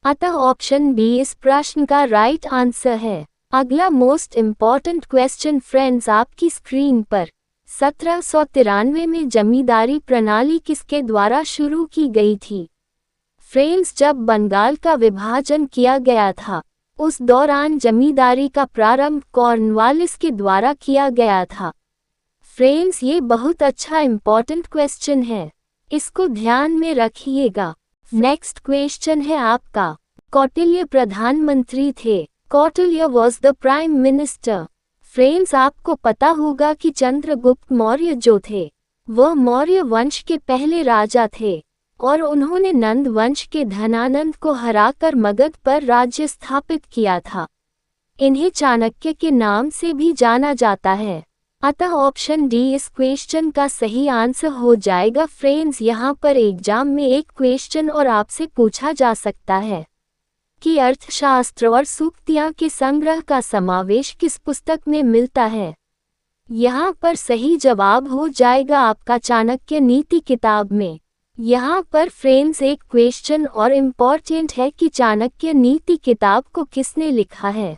अतः ऑप्शन बी इस प्रश्न का राइट आंसर है। अगला मोस्ट इम्पॉर्टेंट क्वेश्चन फ्रेंड्स आपकी स्क्रीन पर, 1793 में जमींदारी प्रणाली किसके द्वारा शुरू की गई थी? फ्रेंड्स, जब बंगाल का विभाजन किया गया था, उस दौरान जमींदारी का प्रारंभ कॉर्नवालिस के द्वारा किया गया था। फ्रेंड्स, ये बहुत अच्छा इम्पॉर्टेंट क्वेश्चन है, इसको ध्यान में रखिएगा। नेक्स्ट क्वेश्चन है आपका, कौटिल्य प्रधानमंत्री थे। Kautilya was the prime minister. Friends, आपको पता होगा कि चंद्रगुप्त मौर्य जो थे, वह मौर्य वंश के पहले राजा थे और उन्होंने नंद वंश के धनानंद को हराकर मगध पर राज्य स्थापित किया था। इन्हें चाणक्य के नाम से भी जाना जाता है। अतः ऑप्शन डी इस क्वेश्चन का सही आंसर हो जाएगा। फ्रेंड्स, यहाँ पर एग्जाम में एक क्वेश्चन और आपसे पूछा जा सकता है कि अर्थशास्त्र और सूक्तियाँ के संग्रह का समावेश किस पुस्तक में मिलता है? यहाँ पर सही जवाब हो जाएगा आपका चाणक्य नीति किताब में। यहाँ पर फ्रेंड्स एक क्वेश्चन और इम्पॉर्टेंट है कि चाणक्य नीति किताब को किसने लिखा है?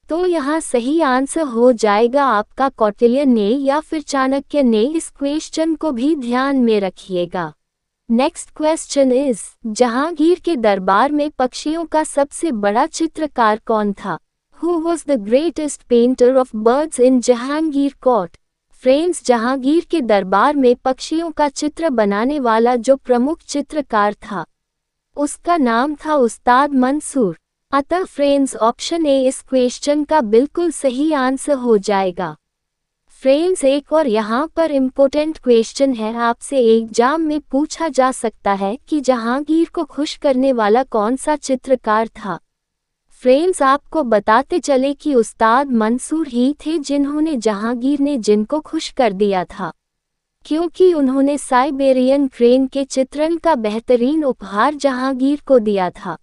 तो यहाँ सही आंसर हो जाएगा आपका कौटिल्य ने या फिर चाणक्य ने। इस क्वेश्चन को भी ध्यान में रखिएगा। नेक्स्ट क्वेश्चन इज, जहांगीर के दरबार में पक्षियों का सबसे बड़ा चित्रकार कौन था? Who was the greatest painter of birds in Jahangir court? Friends, Jahangir के दरबार में पक्षियों का चित्र बनाने वाला जो प्रमुख चित्रकार था, उसका नाम था उस्ताद मंसूर। अतः फ्रेंड्स, ऑप्शन ए इस क्वेश्चन का बिल्कुल सही आंसर हो जाएगा। फ्रेंड्स, एक और यहाँ पर इम्पोर्टेंट क्वेश्चन है, आपसे एग्जाम में पूछा जा सकता है कि जहांगीर को खुश करने वाला कौन सा चित्रकार था। फ्रेंड्स, आपको बताते चले कि उस्ताद मंसूर ही थे जिन्होंने जहांगीर ने जिनको खुश कर दिया था, क्योंकि उन्होंने साइबेरियन क्रेन के चित्रण का बेहतरीन उपहार जहांगीर को दिया था।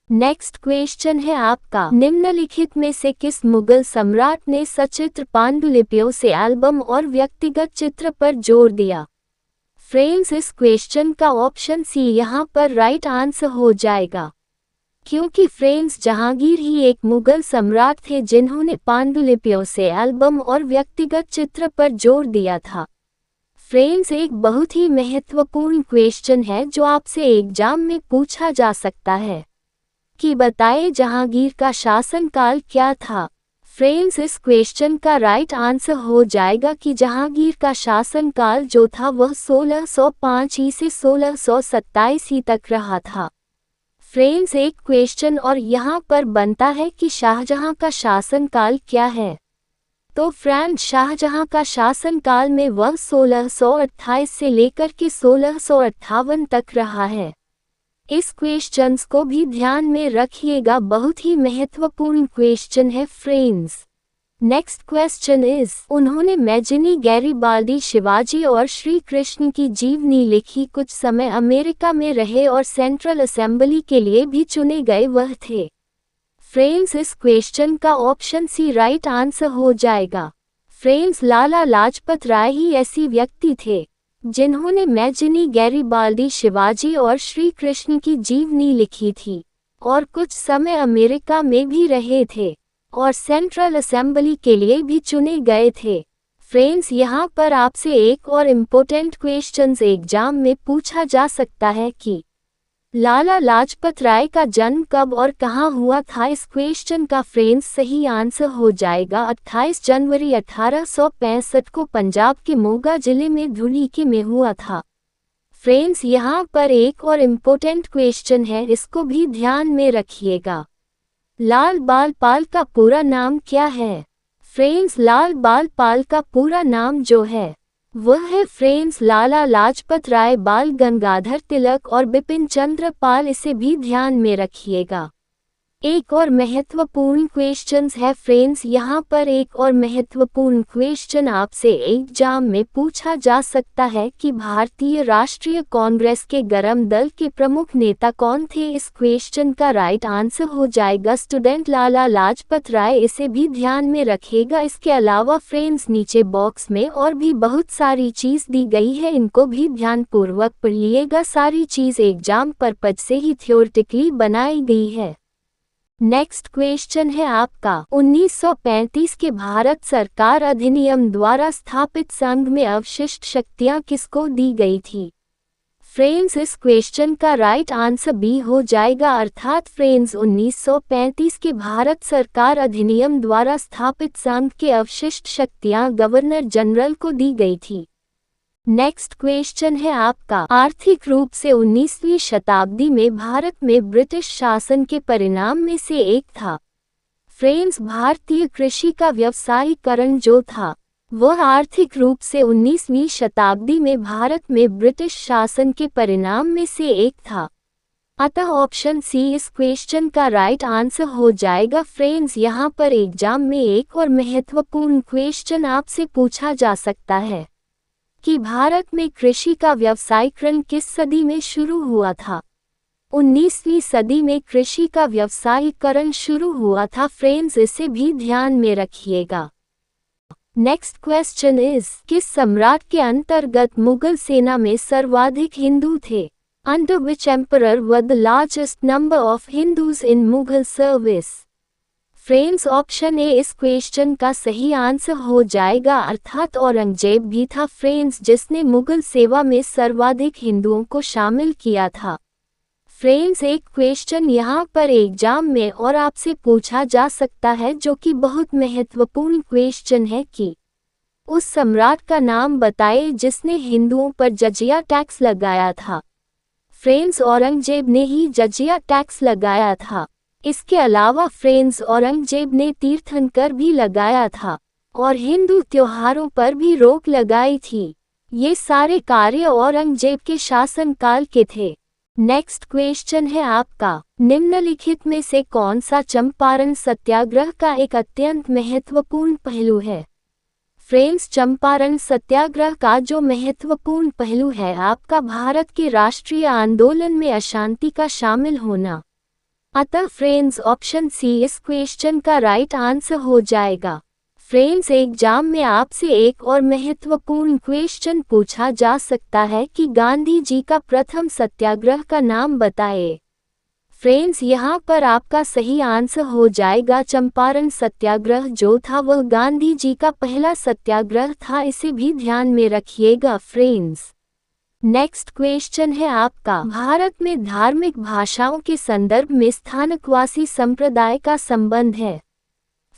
नेक्स्ट क्वेश्चन है आपका, निम्नलिखित में से किस मुगल सम्राट ने सचित्र पांडुलिपियों से एल्बम और व्यक्तिगत चित्र पर जोर दिया? फ्रेंड्स, इस क्वेश्चन का ऑप्शन सी यहाँ पर राइट आंसर हो जाएगा, क्योंकि फ्रेंड्स, जहांगीर ही एक मुगल सम्राट थे जिन्होंने पांडुलिपियों से एल्बम और व्यक्तिगत चित्र पर जोर दिया था। फ्रेंड्स, एक बहुत ही महत्वपूर्ण क्वेश्चन है जो आपसे एग्जाम में पूछा जा सकता है कि बताइए जहांगीर का शासनकाल क्या था। फ्रेंड्स, इस क्वेश्चन का राइट आंसर हो जाएगा कि जहांगीर का शासनकाल जो था वह 1605 ई से 1627 ई तक रहा था। फ्रेंड्स, एक क्वेश्चन और यहाँ पर बनता है कि शाहजहां का शासनकाल क्या है। तो फ्रेंड्स, शाहजहां का शासनकाल में वह 1628 से लेकर के 1658 तक रहा है। इस क्वेश्चंस को भी ध्यान में रखिएगा, बहुत ही महत्वपूर्ण क्वेश्चन है फ्रेंड्स। नेक्स्ट क्वेश्चन इज, उन्होंने मैजिनी, गैरिबाल्डी, शिवाजी और श्री कृष्ण की जीवनी लिखी, कुछ समय अमेरिका में रहे और सेंट्रल असेंबली के लिए भी चुने गए वह थे। फ्रेंड्स, इस क्वेश्चन का ऑप्शन सी राइट आंसर हो जाएगा। फ्रेंड्स, लाला लाजपत राय ही ऐसी व्यक्ति थे जिन्होंने मैजिनी, गैरिबाल्डी, शिवाजी और श्री कृष्ण की जीवनी लिखी थी और कुछ समय अमेरिका में भी रहे थे और सेंट्रल असेंबली के लिए भी चुने गए थे। फ्रेंड्स, यहाँ पर आपसे एक और इम्पोर्टेंट क्वेश्चंस एग्जाम में पूछा जा सकता है कि लाला लाजपत राय का जन्म कब और कहाँ हुआ था। इस क्वेश्चन का फ्रेंड्स सही आंसर हो जाएगा 28 जनवरी 1865 को पंजाब के मोगा जिले में धुलिके में हुआ था। फ्रेंड्स, यहाँ पर एक और इम्पोर्टेंट क्वेश्चन है, इसको भी ध्यान में रखिएगा। लाल बाल पाल का पूरा नाम क्या है? फ्रेंड्स, लाल बाल पाल का पूरा नाम जो है वह है फ्रेंड्स लाला लाजपत राय, बाल गंगाधर तिलक और बिपिन चंद्र पाल। इसे भी ध्यान में रखिएगा। एक और महत्वपूर्ण क्वेश्चंस है फ्रेंड्स, यहाँ पर एक और महत्वपूर्ण क्वेश्चन आपसे एग्जाम में पूछा जा सकता है कि भारतीय राष्ट्रीय कांग्रेस के गरम दल के प्रमुख नेता कौन थे। इस क्वेश्चन का राइट आंसर हो जाएगा स्टूडेंट लाला लाजपत राय। इसे भी ध्यान में रखिएगा। इसके अलावा फ्रेंड्स, नीचे बॉक्स में और भी बहुत सारी चीज दी गई है, इनको भी ध्यानपूर्वक पढ़िएगा। सारी चीज एग्जाम पर्पज से ही थ्योरेटिकली बनाई गई है। नेक्स्ट क्वेश्चन है आपका, 1935 के भारत सरकार अधिनियम द्वारा स्थापित संघ में अवशिष्ट शक्तियां किसको दी गई थी? फ्रेंड्स, इस क्वेश्चन का राइट आंसर बी हो जाएगा, अर्थात फ्रेंड्स 1935 के भारत सरकार अधिनियम द्वारा स्थापित संघ के अवशिष्ट शक्तियां गवर्नर जनरल को दी गई थी। नेक्स्ट क्वेश्चन है आपका, आर्थिक रूप से 19वीं शताब्दी में भारत में ब्रिटिश शासन के परिणाम में से एक था। फ्रेंड्स, भारतीय कृषि का व्यवसायीकरण जो था वह आर्थिक रूप से 19वीं शताब्दी में भारत में ब्रिटिश शासन के परिणाम में से एक था। अतः ऑप्शन सी इस क्वेश्चन का राइट आंसर हो जाएगा। फ्रेंड्स, यहाँ पर एग्जाम में एक और महत्वपूर्ण क्वेश्चन आपसे पूछा जा सकता है कि भारत में कृषि का व्यवसायीकरण किस सदी में शुरू हुआ था? 19वीं सदी में कृषि का व्यवसायीकरण शुरू हुआ था। फ्रेंड्स, इसे भी ध्यान में रखिएगा। नेक्स्ट क्वेश्चन इज, किस सम्राट के अंतर्गत मुगल सेना में सर्वाधिक हिंदू थे? Under which emperor were the largest number of Hindus in Mughal service? Friends option A इस क्वेश्चन का सही आंसर हो जाएगा, अर्थात औरंगजेब भी था फ्रेंड्स जिसने मुगल सेवा में सर्वाधिक हिंदुओं को शामिल किया था। फ्रेंड्स एक क्वेश्चन यहाँ पर एग्जाम में और आपसे पूछा जा सकता है जो कि बहुत महत्वपूर्ण क्वेश्चन है कि उस सम्राट का नाम बताए जिसने हिंदुओं पर जजिया टैक्स लगाया था। फ्रेंड्स औरंगजेब ने ही जजिया टैक्स लगाया था। इसके अलावा फ्रेंड्स औरंगजेब ने तीर्थंकर भी लगाया था और हिंदू त्योहारों पर भी रोक लगाई थी। ये सारे कार्य औरंगजेब के शासनकाल के थे। नेक्स्ट क्वेश्चन है आपका, निम्नलिखित में से कौन सा चंपारण सत्याग्रह का एक अत्यंत महत्वपूर्ण पहलू है? फ्रेंड्स चंपारण सत्याग्रह का जो महत्वपूर्ण पहलू है आपका भारत के राष्ट्रीय आंदोलन में अशांति का शामिल होना। अतः फ्रेंड्स ऑप्शन सी इस क्वेश्चन का राइट आंसर हो जाएगा। फ्रेंड्स एग्जाम में आपसे एक और महत्वपूर्ण क्वेश्चन पूछा जा सकता है कि गांधी जी का प्रथम सत्याग्रह का नाम बताएं। फ्रेंड्स यहाँ पर आपका सही आंसर हो जाएगा चंपारण सत्याग्रह जो था वह गांधी जी का पहला सत्याग्रह था, इसे भी ध्यान में रखिएगा फ्रेंड्स। नेक्स्ट क्वेश्चन है आपका, भारत में धार्मिक भाषाओं के संदर्भ में स्थानकवासी संप्रदाय का संबंध है।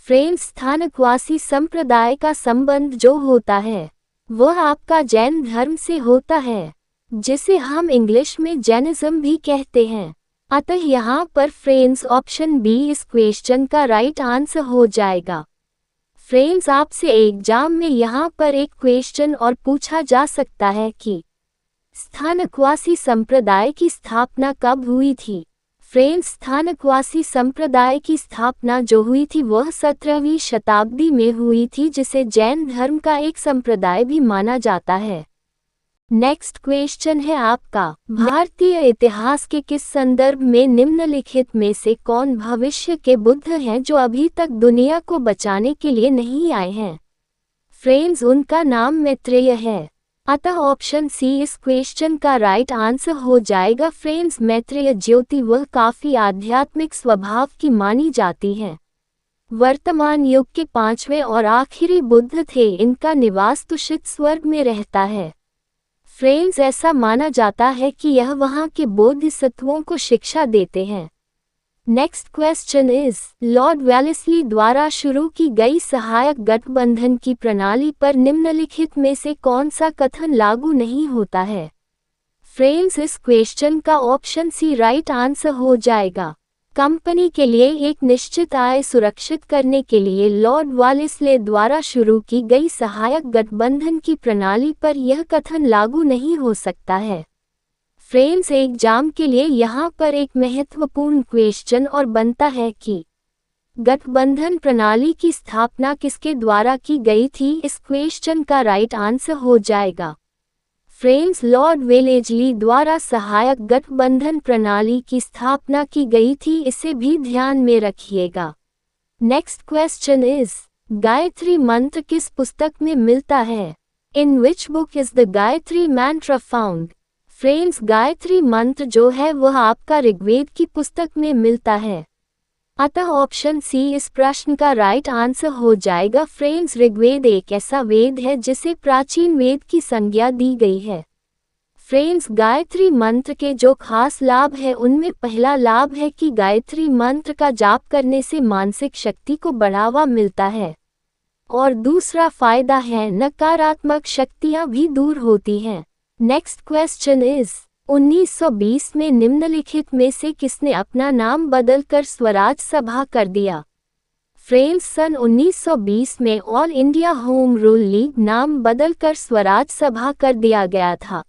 फ्रेंड्स स्थानकवासी संप्रदाय का संबंध जो होता है वह आपका जैन धर्म से होता है, जिसे हम इंग्लिश में जैनिज्म भी कहते हैं। अतः यहाँ पर फ्रेंड्स ऑप्शन बी इस क्वेश्चन का राइट आंसर हो जाएगा। फ्रेंड्स आपसे एग्जाम में यहाँ पर एक क्वेश्चन और पूछा जा सकता है कि स्थानकवासी संप्रदाय की स्थापना कब हुई थी? फ्रेंड्स स्थानकवासी संप्रदाय की स्थापना जो हुई थी वह 17वीं शताब्दी में हुई थी, जिसे जैन धर्म का एक संप्रदाय भी माना जाता है। नेक्स्ट क्वेश्चन है आपका, भारतीय इतिहास के किस संदर्भ में निम्नलिखित में से कौन भविष्य के बुद्ध हैं जो अभी तक दुनिया को बचाने के लिए नहीं आए हैं? फ्रेंड्स उनका नाम मैत्रेय है। अतः ऑप्शन सी इस क्वेश्चन का राइट आंसर हो जाएगा। फ्रेंड्स मैत्रेय ज्योति वह काफी आध्यात्मिक स्वभाव की मानी जाती है। वर्तमान युग के पांचवें और आखिरी बुद्ध थे। इनका निवास तुषित स्वर्ग में रहता है। फ्रेंड्स ऐसा माना जाता है कि यह वहाँ के बोधिसत्वों को शिक्षा देते हैं। Next question is, Lord Wellesley द्वारा शुरू की गई सहायक गठबंधन की प्रणाली पर निम्नलिखित में से कौन सा कथन लागू नहीं होता है? फ्रेंड्स इस क्वेश्चन का ऑप्शन सी राइट आंसर हो जाएगा। कंपनी के लिए एक निश्चित आय सुरक्षित करने के लिए लॉर्ड वेलेस्ली द्वारा शुरू की गई सहायक गठबंधन की प्रणाली पर यह कथन लागू नहीं हो सकता है। फ्रेंड्स एग्जाम के लिए यहाँ पर एक महत्वपूर्ण क्वेश्चन और बनता है कि गठबंधन प्रणाली की स्थापना किसके द्वारा की गई थी? इस क्वेश्चन का राइट आंसर हो जाएगा। फ्रेंड्स लॉर्ड वेलेस्ली द्वारा सहायक गठबंधन प्रणाली की स्थापना की गई थी, इसे भी ध्यान में रखिएगा। नेक्स्ट क्वेश्चन इज, गायत्री मंत्र किस पुस्तक में मिलता है? In which book is the Gayatri Mantra found? Friends Gayatri मंत्र जो है वह आपका ऋग्वेद की पुस्तक में मिलता है। अतः ऑप्शन सी इस प्रश्न का राइट आंसर हो जाएगा। फ्रेंड्स ऋग्वेद एक ऐसा वेद है जिसे प्राचीन वेद की संज्ञा दी गई है। फ्रेंड्स गायत्री मंत्र के जो खास लाभ है उनमें पहला लाभ है कि गायत्री मंत्र का जाप करने से मानसिक शक्ति को बढ़ावा मिलता है और दूसरा फायदा है नकारात्मक शक्तियां भी दूर होती हैं। नेक्स्ट क्वेश्चन इज, 1920 में निम्नलिखित में से किसने अपना नाम बदलकर स्वराज सभा कर दिया? फ्रेंड्स सन 1920 में all India home rule league नाम बदलकर स्वराज सभा कर दिया गया था।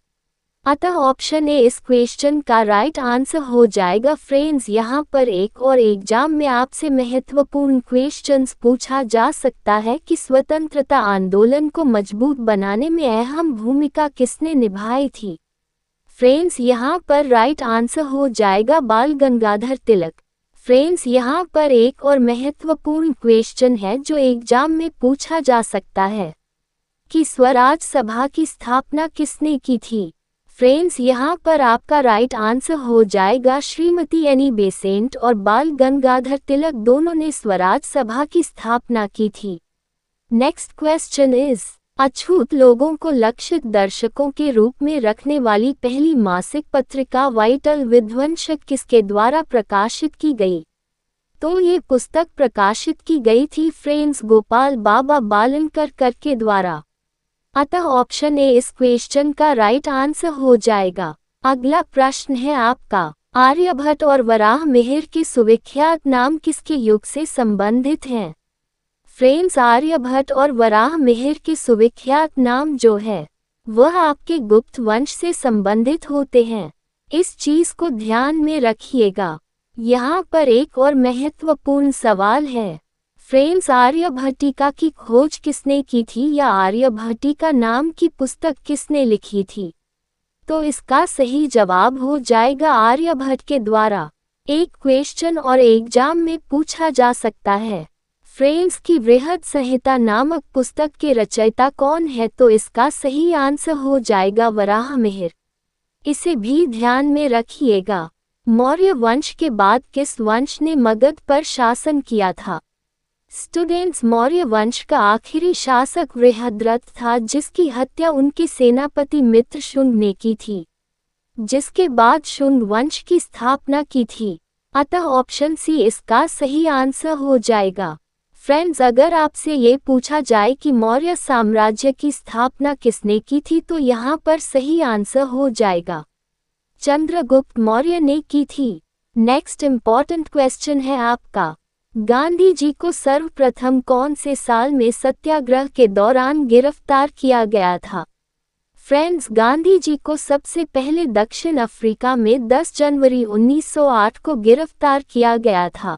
अतः ऑप्शन ए इस क्वेश्चन का राइट आंसर हो जाएगा। फ्रेंड्स यहाँ पर एक और एग्जाम में आपसे महत्वपूर्ण क्वेश्चंस पूछा जा सकता है कि स्वतंत्रता आंदोलन को मजबूत बनाने में अहम भूमिका किसने निभाई थी? फ्रेंड्स यहाँ पर राइट आंसर हो जाएगा बाल गंगाधर तिलक। फ्रेंड्स यहाँ पर एक और महत्वपूर्ण क्वेश्चन है जो एग्जाम में पूछा जा सकता है कि स्वराज सभा की स्थापना किसने की थी? फ्रेंड्स, यहाँ पर आपका राइट आंसर हो जाएगा श्रीमती एनी बेसेंट और बाल गंगाधर तिलक दोनों ने स्वराज सभा की स्थापना की थी। नेक्स्ट क्वेश्चन इज, अछूत लोगों को लक्षित दर्शकों के रूप में रखने वाली पहली मासिक पत्रिका वाइटल विध्वंसक किसके द्वारा प्रकाशित की गई? तो ये पुस्तक प्रकाशित की गई थी फ्रेंड्स गोपाल बाबा बालनकर के द्वारा। अतः ऑप्शन ए इस क्वेश्चन का राइट आंसर हो जाएगा। अगला प्रश्न है आपका, आर्यभट्ट और वराह मिहिर के सुविख्यात नाम किसके युग से संबंधित हैं? फ्रेंड्स, आर्यभट्ट और वराह मिहिर के सुविख्यात नाम जो है वह आपके गुप्त वंश से संबंधित होते हैं। इस चीज को ध्यान में रखिएगा। यहाँ पर एक और महत्वपूर्ण सवाल है, फ्रेंड्स, आर्यभट्टिका की खोज किसने की थी या आर्यभट्टिका नाम की पुस्तक किसने लिखी थी? तो इसका सही जवाब हो जाएगा आर्यभट्ट के द्वारा। एक क्वेश्चन और एग्जाम में पूछा जा सकता है, फ्रेंड्स की बृहद संहिता नामक पुस्तक के रचयिता कौन है? तो इसका सही आंसर हो जाएगा वराह मिहिर। इसे भी ध्यान में रखिएगा। मौर्य वंश के बाद किस वंश ने मगध पर शासन किया था? स्टूडेंट्स, मौर्य वंश का आखिरी शासक बृहद्रथ था, जिसकी हत्या उनके सेनापति मित्रशुंग ने की थी, जिसके बाद शुंग वंश की स्थापना की थी। अतः ऑप्शन सी इसका सही आंसर हो जाएगा। फ्रेंड्स, अगर आपसे ये पूछा जाए कि मौर्य साम्राज्य की स्थापना किसने की थी, तो यहाँ पर सही आंसर हो जाएगा चंद्रगुप्त मौर्य ने की थी। नेक्स्ट इम्पॉर्टेंट क्वेश्चन है आपका, गांधी जी को सर्वप्रथम कौन से साल में सत्याग्रह के दौरान गिरफ्तार किया गया था? फ्रेंड्स, गांधी जी को सबसे पहले दक्षिण अफ्रीका में 10 जनवरी 1908 को गिरफ्तार किया गया था।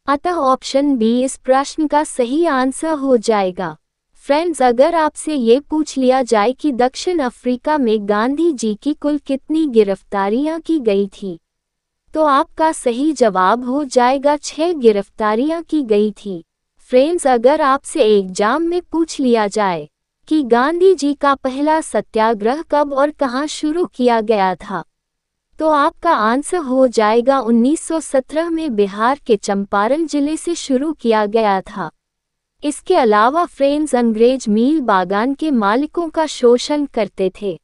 अतः ऑप्शन बी इस प्रश्न का सही आंसर हो जाएगा। फ्रेंड्स, अगर आपसे ये पूछ लिया जाए कि दक्षिण अफ्रीका में गांधी जी की कुल कितनी गिरफ्तारियां की गई थी, तो आपका सही जवाब हो जाएगा 6 गिरफ्तारियां की गई थी। फ्रेंड्स, अगर आपसे एग्जाम में पूछ लिया जाए कि गांधी जी का पहला सत्याग्रह कब और कहां शुरू किया गया था, तो आपका आंसर हो जाएगा 1917 में बिहार के चंपारण जिले से शुरू किया गया था। इसके अलावा फ्रेंड्स, अंग्रेज मील बागान के मालिकों का शोषण करते थे।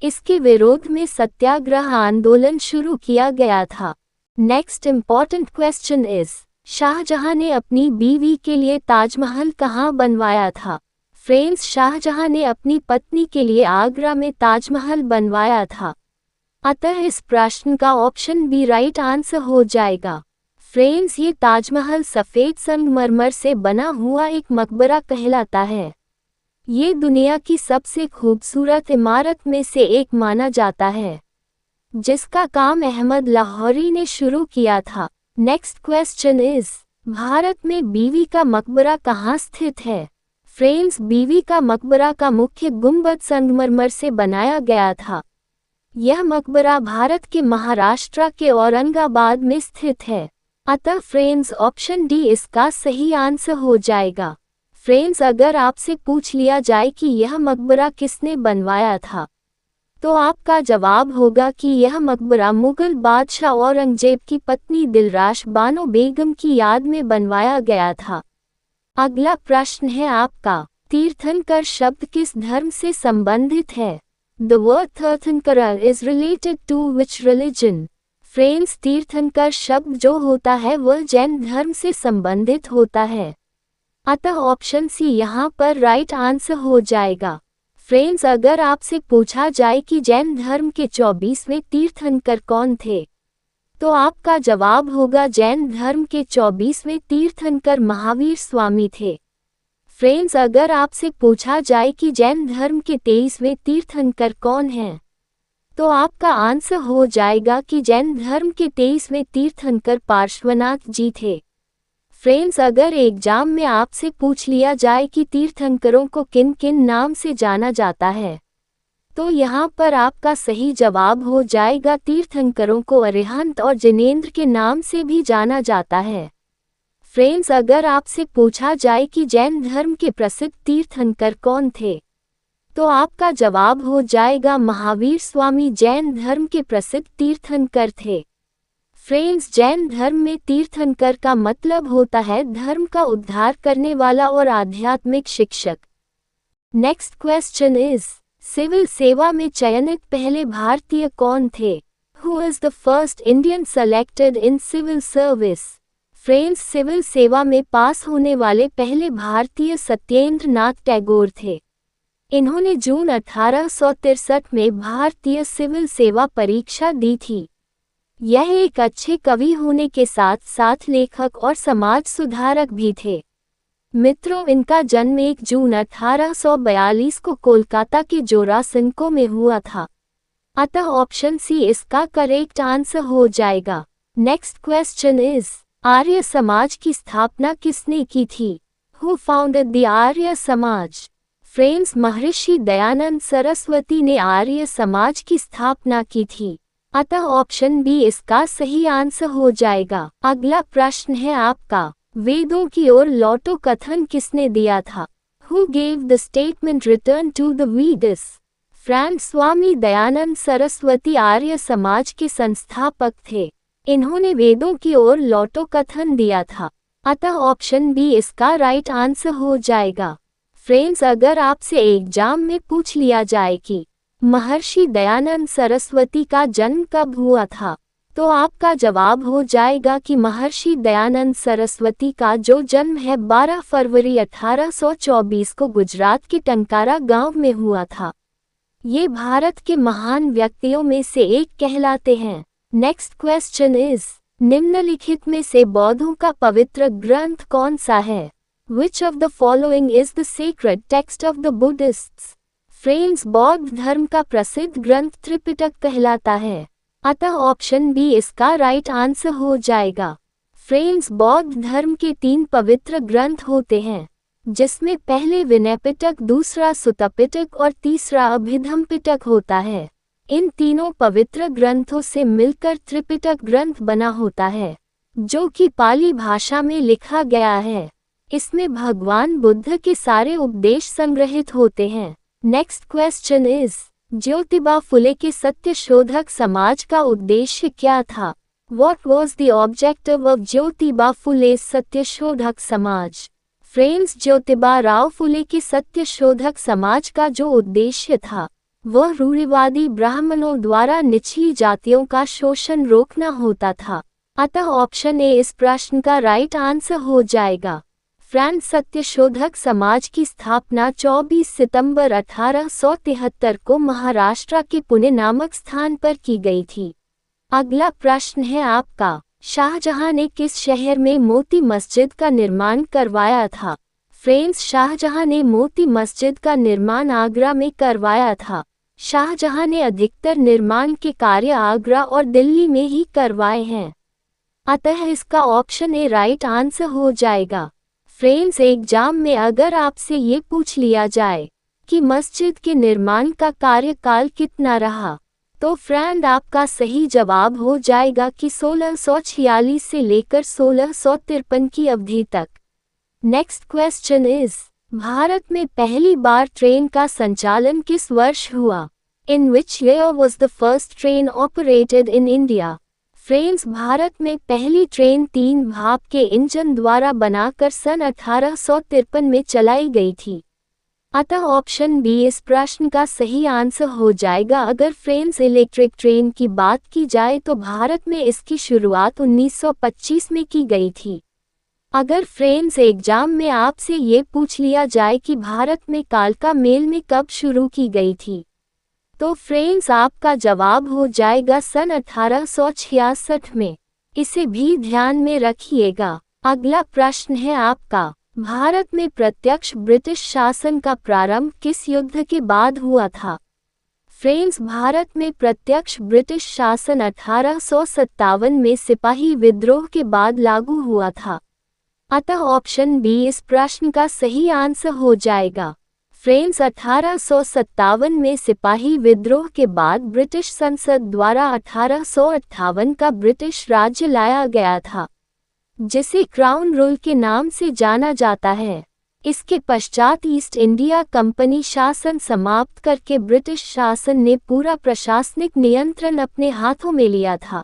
इसके विरोध में सत्याग्रह आंदोलन शुरू किया गया था। Next important question is, Shahjahan ने अपनी बीवी के लिए ताजमहल कहाँ बनवाया था? फ्रेंड्स, शाहजहां ने अपनी पत्नी के लिए आगरा में ताजमहल बनवाया था। अतः इस प्रश्न का ऑप्शन बी राइट आंसर हो जाएगा। फ्रेंड्स, ये ताजमहल सफ़ेद संगमरमर से बना हुआ एक मकबरा कहलाता है। ये दुनिया की सबसे खूबसूरत इमारत में से एक माना जाता है, जिसका काम अहमद लाहौरी ने शुरू किया था। नेक्स्ट क्वेश्चन इज, भारत में बीवी का मकबरा कहाँ स्थित है? फ्रेंड्स, बीवी का मकबरा का मुख्य गुंबद संगमरमर से बनाया गया था। यह मकबरा भारत के महाराष्ट्र के औरंगाबाद में स्थित है। अतः फ्रेंड्स, ऑप्शन डी इसका सही आंसर हो जाएगा। फ्रेंड्स, अगर आपसे पूछ लिया जाए कि यह मकबरा किसने बनवाया था, तो आपका जवाब होगा कि यह मकबरा मुगल बादशाह औरंगजेब की पत्नी दिलराश बानो बेगम की याद में बनवाया गया था। अगला प्रश्न है आपका, तीर्थंकर शब्द किस धर्म से संबंधित है? The word Tirthankara is related to which religion? Friends, तीर्थंकर शब्द जो होता है वह जैन धर्म से संबंधित होता है। अतः ऑप्शन सी यहाँ पर राइट आंसर हो जाएगा। फ्रेंड्स, अगर आपसे पूछा जाए कि जैन धर्म के 24वें तीर्थंकर कौन थे, तो आपका जवाब होगा जैन धर्म के 24वें तीर्थंकर महावीर स्वामी थे। फ्रेंड्स, अगर आपसे पूछा जाए कि जैन धर्म के 23वें तीर्थंकर कौन हैं, तो आपका आंसर हो जाएगा कि जैन धर्म के 23वें तीर्थंकर पार्श्वनाथ जी थे। फ्रेंड्स, अगर एग्जाम में आपसे पूछ लिया जाए कि तीर्थंकरों को किन किन नाम से जाना जाता है, तो यहाँ पर आपका सही जवाब हो जाएगा तीर्थंकरों को अरिहंत और जिनेंद्र के नाम से भी जाना जाता है। फ्रेंड्स, अगर आपसे पूछा जाए कि जैन धर्म के प्रसिद्ध तीर्थंकर कौन थे, तो आपका जवाब हो जाएगा महावीर स्वामी जैन धर्म के प्रसिद्ध तीर्थंकर थे। फ्रेंड्स, जैन धर्म में तीर्थंकर का मतलब होता है धर्म का उद्धार करने वाला और आध्यात्मिक शिक्षक। नेक्स्ट क्वेश्चन इज, सिविल सेवा में चयनित पहले भारतीय कौन थे? Who is the first Indian selected in civil service? Friends, civil सेवा में पास होने वाले पहले भारतीय सत्येंद्र नाथ टैगोर थे। इन्होंने जून 1863 में भारतीय सिविल सेवा परीक्षा दी थी। यह एक अच्छे कवि होने के साथ साथ लेखक और समाज सुधारक भी थे। मित्रों, इनका जन्म 1 जून 1842 को कोलकाता के जोरासिंको में हुआ था। अतः ऑप्शन सी इसका करेक्ट आंसर हो जाएगा। Next question is, Arya Samaj की स्थापना किसने की थी? Who founded the Arya Samaj? Friends, Maharshi Dayanand Saraswati ने आर्य समाज की स्थापना की थी। अतः ऑप्शन बी इसका सही आंसर हो जाएगा। अगला प्रश्न है आपका, वेदों की ओर लौटो कथन किसने दिया था? Who gave the statement return to the Vedas? Friends, Swami Dayanand Saraswati Arya Samaj के संस्थापक थे। इन्होंने वेदों की ओर लौटो कथन दिया था। अतः ऑप्शन बी इसका राइट आंसर हो जाएगा। फ्रेंड्स, अगर आपसे एग्जाम में पूछ लिया जाए कि महर्षि दयानंद सरस्वती का जन्म कब हुआ था, तो आपका जवाब हो जाएगा कि महर्षि दयानंद सरस्वती का जो जन्म है 12 फरवरी 1824 को गुजरात के टंकारा गांव में हुआ था। ये भारत के महान व्यक्तियों में से एक कहलाते हैं। नेक्स्ट क्वेश्चन इज, निम्नलिखित में से बौद्धों का पवित्र ग्रंथ कौन सा है? Which of the following is the sacred text of the Buddhists? Friends, बौद्ध धर्म का प्रसिद्ध ग्रंथ त्रिपिटक कहलाता है। अतः ऑप्शन बी इसका राइट आंसर हो जाएगा। फ्रेंड्स, बौद्ध धर्म के 3 पवित्र ग्रंथ होते हैं, जिसमें पहले विनय पिटक, दूसरा सुत्ता पिटक और तीसरा अभिधम्म पिटक होता है। इन तीनों पवित्र ग्रंथों से मिलकर त्रिपिटक ग्रंथ बना होता है, जो कि पाली भाषा में लिखा गया है। इसमें भगवान बुद्ध के सारे उपदेश संग्रहित होते हैं। Next question is, Jyotiba Phule के सत्यशोधक समाज का उद्देश्य क्या था? What was the objective of Jyotiba Phule Satyashodhak Samaj? Friends, Jyotiba Rao फुले के सत्यशोधक समाज का जो उद्देश्य था, वह रूढ़िवादी ब्राह्मणों द्वारा निचली जातियों का शोषण रोकना होता था। अतः ऑप्शन ए इस प्रश्न का राइट आंसर हो जाएगा। फ्रेंड्स, सत्यशोधक समाज की स्थापना 24 सितंबर 1873 को महाराष्ट्र के पुणे नामक स्थान पर की गई थी। अगला प्रश्न है आपका, शाहजहां ने किस शहर में मोती मस्जिद का निर्माण करवाया था? फ्रेंड्स, शाहजहां ने मोती मस्जिद का निर्माण आगरा में करवाया था। शाहजहां ने अधिकतर निर्माण के कार्य आगरा और दिल्ली में ही करवाए हैं। अतः इसका ऑप्शन ए राइट आंसर हो जाएगा। फ्रेंड्स, एग्जाम में अगर आपसे ये पूछ लिया जाए कि मस्जिद के निर्माण का कार्यकाल कितना रहा, तो फ्रेंड आपका सही जवाब हो जाएगा कि 1646 से लेकर 1653 की अवधि तक। नेक्स्ट क्वेश्चन इज, भारत में पहली बार ट्रेन का संचालन किस वर्ष हुआ? In which year was the first train operated in India? Friends, Bharat में पहली ट्रेन 3 भाप के इंजन द्वारा बनाकर सन 1853 में चलाई गई थी। अतः ऑप्शन बी इस प्रश्न का सही आंसर हो जाएगा। अगर फ्रेंड्स इलेक्ट्रिक ट्रेन की बात की जाए तो भारत में इसकी शुरुआत 1925 में की गई थी। अगर फ्रेंड्स एग्जाम में आपसे ये पूछ लिया जाए कि भारत में कालका मेल में कब शुरू की गई थी, तो फ्रेंड्स आपका जवाब हो जाएगा सन 1866 में। इसे भी ध्यान में रखिएगा। अगला प्रश्न है आपका, भारत में प्रत्यक्ष ब्रिटिश शासन का प्रारंभ किस युद्ध के बाद हुआ था? फ्रेंड्स, भारत में प्रत्यक्ष ब्रिटिश शासन 1857 में सिपाही विद्रोह के बाद लागू हुआ था। अतः ऑप्शन बी इस प्रश्न का सही आंसर हो जाएगा। फ्रेंड्स, 1857 में सिपाही विद्रोह के बाद ब्रिटिश संसद द्वारा 1858 का ब्रिटिश राज्य लाया गया था, जिसे क्राउन रूल के नाम से जाना जाता है। इसके पश्चात ईस्ट इंडिया कंपनी शासन समाप्त करके ब्रिटिश शासन ने पूरा प्रशासनिक नियंत्रण अपने हाथों में लिया था।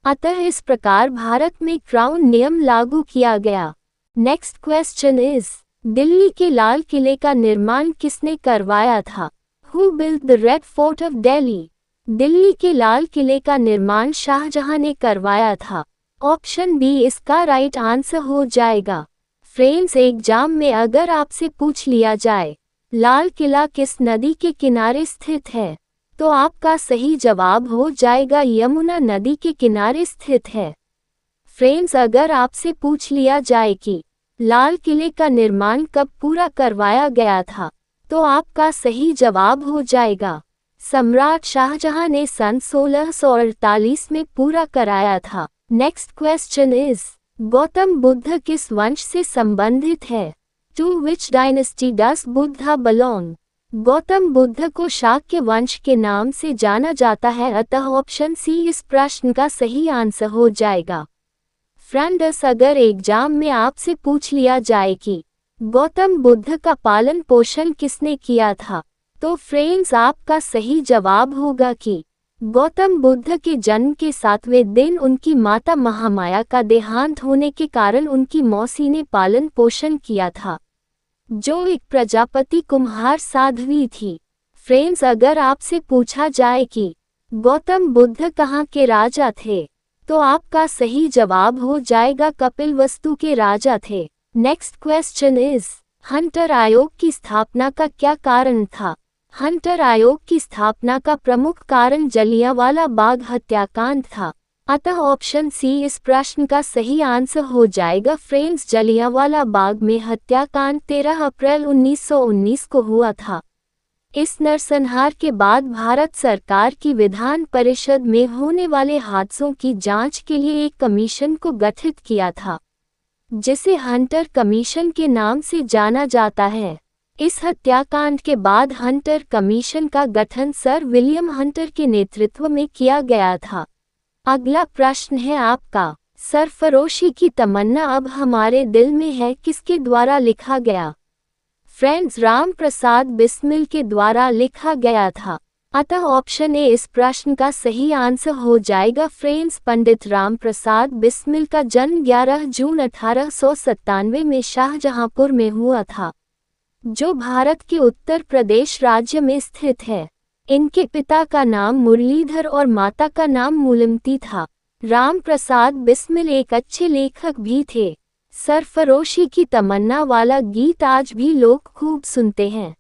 अतः इस प्रकार भारत में क्राउन नियम लागू किया गया। नेक्स्ट क्वेश्चन इज, दिल्ली के लाल किले का निर्माण किसने करवाया था? Who built the red fort of Delhi? Delhi के लाल किले का निर्माण शाहजहां ने करवाया था। ऑप्शन बी इसका राइट आंसर हो जाएगा। फ्रेंड्स, एग्जाम में अगर आपसे पूछ लिया जाए लाल किला किस नदी के किनारे स्थित है, तो आपका सही जवाब हो जाएगा यमुना नदी के किनारे स्थित है। फ्रेंड्स, अगर आपसे पूछ लिया जाए कि लाल किले का निर्माण कब पूरा करवाया गया था, तो आपका सही जवाब हो जाएगा सम्राट शाहजहां ने सन 1648 में पूरा कराया था। Next question is, Gautam Buddha किस वंश से संबंधित है? To which dynasty does Buddha belong? Gautam Buddha को शाक्य वंश के नाम से जाना जाता है, अतः ऑप्शन सी इस प्रश्न का सही आंसर हो जाएगा। फ्रेंड्स, अगर एग्जाम में आपसे पूछ लिया जाए कि गौतम बुद्ध का पालन पोषण किसने किया था, तो फ्रेंड्स आपका सही जवाब होगा कि गौतम बुद्ध के जन्म के 7वें दिन उनकी माता महामाया का देहांत होने के कारण उनकी मौसी ने पालन पोषण किया था, जो एक प्रजापति कुम्हार साध्वी थी। फ्रेंड्स, अगर आपसे पूछा जाए कि गौतम बुद्ध कहाँ के राजा थे, तो आपका सही जवाब हो जाएगा कपिलवस्तु के राजा थे। नेक्स्ट क्वेश्चन इज, हंटर आयोग की स्थापना का क्या कारण था? हंटर आयोग की स्थापना का प्रमुख कारण जलियांवाला बाग हत्याकांड था, अतः ऑप्शन सी इस प्रश्न का सही आंसर हो जाएगा। फ्रेंड्स, जलियांवाला बाग में हत्याकांड 13 अप्रैल 1919 को हुआ था। इस नरसंहार के बाद भारत सरकार की विधान परिषद में होने वाले हादसों की जांच के लिए एक कमीशन को गठित किया था, जिसे हंटर कमीशन के नाम से जाना जाता है। इस हत्याकांड के बाद हंटर कमीशन का गठन सर विलियम हंटर के नेतृत्व में किया गया था। अगला प्रश्न है आपका, सरफरोशी की तमन्ना अब हमारे दिल में है किसके द्वारा लिखा गया? फ्रेंड्स, राम प्रसाद बिस्मिल के द्वारा लिखा गया था, अतः ऑप्शन ए इस प्रश्न का सही आंसर हो जाएगा। फ्रेंड्स, पंडित राम प्रसाद बिस्मिल का जन्म 11 जून 1897 में शाहजहांपुर में हुआ था, जो भारत के उत्तर प्रदेश राज्य में स्थित है। इनके पिता का नाम मुरलीधर और माता का नाम मूलमती था। राम प्रसाद बिस्मिल एक अच्छे लेखक भी थे। सरफरोशी की तमन्ना वाला गीत आज भी लोग खूब सुनते हैं।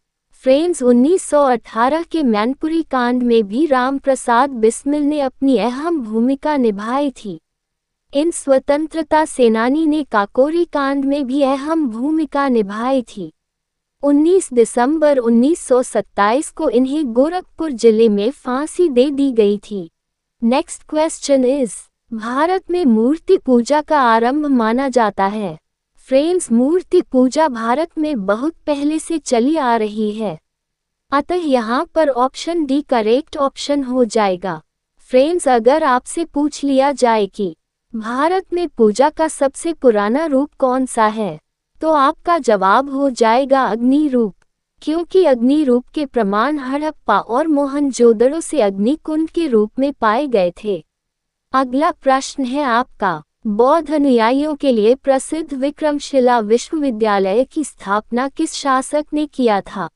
फ्रेंड्स, 1918 के मैनपुरी कांड में भी राम प्रसाद बिस्मिल ने अपनी अहम भूमिका निभाई थी। इन स्वतंत्रता सेनानी ने काकोरी कांड में भी अहम भूमिका निभाई थी। 19 दिसंबर 1927 को इन्हें गोरखपुर जिले में फांसी दे दी गई थी। नेक्स्ट क्वेश्चन इज, भारत में मूर्ति पूजा का आरंभ माना जाता है? फ्रेंड्स, मूर्ति पूजा भारत में बहुत पहले से चली आ रही है, अतः यहाँ पर ऑप्शन डी करेक्ट ऑप्शन हो जाएगा। फ्रेंड्स, अगर आपसे पूछ लिया जाए कि भारत में पूजा का सबसे पुराना रूप कौन सा है, तो आपका जवाब हो जाएगा अग्नि रूप, क्योंकि अग्नि रूप के प्रमाण हड़प्पा और मोहनजोदड़ो से अग्नि कुंड के रूप में पाए गए थे। अगला प्रश्न है आपका, बौद्ध अनुयायियों के लिए प्रसिद्ध विक्रमशिला विश्वविद्यालय की स्थापना किस शासक ने किया था?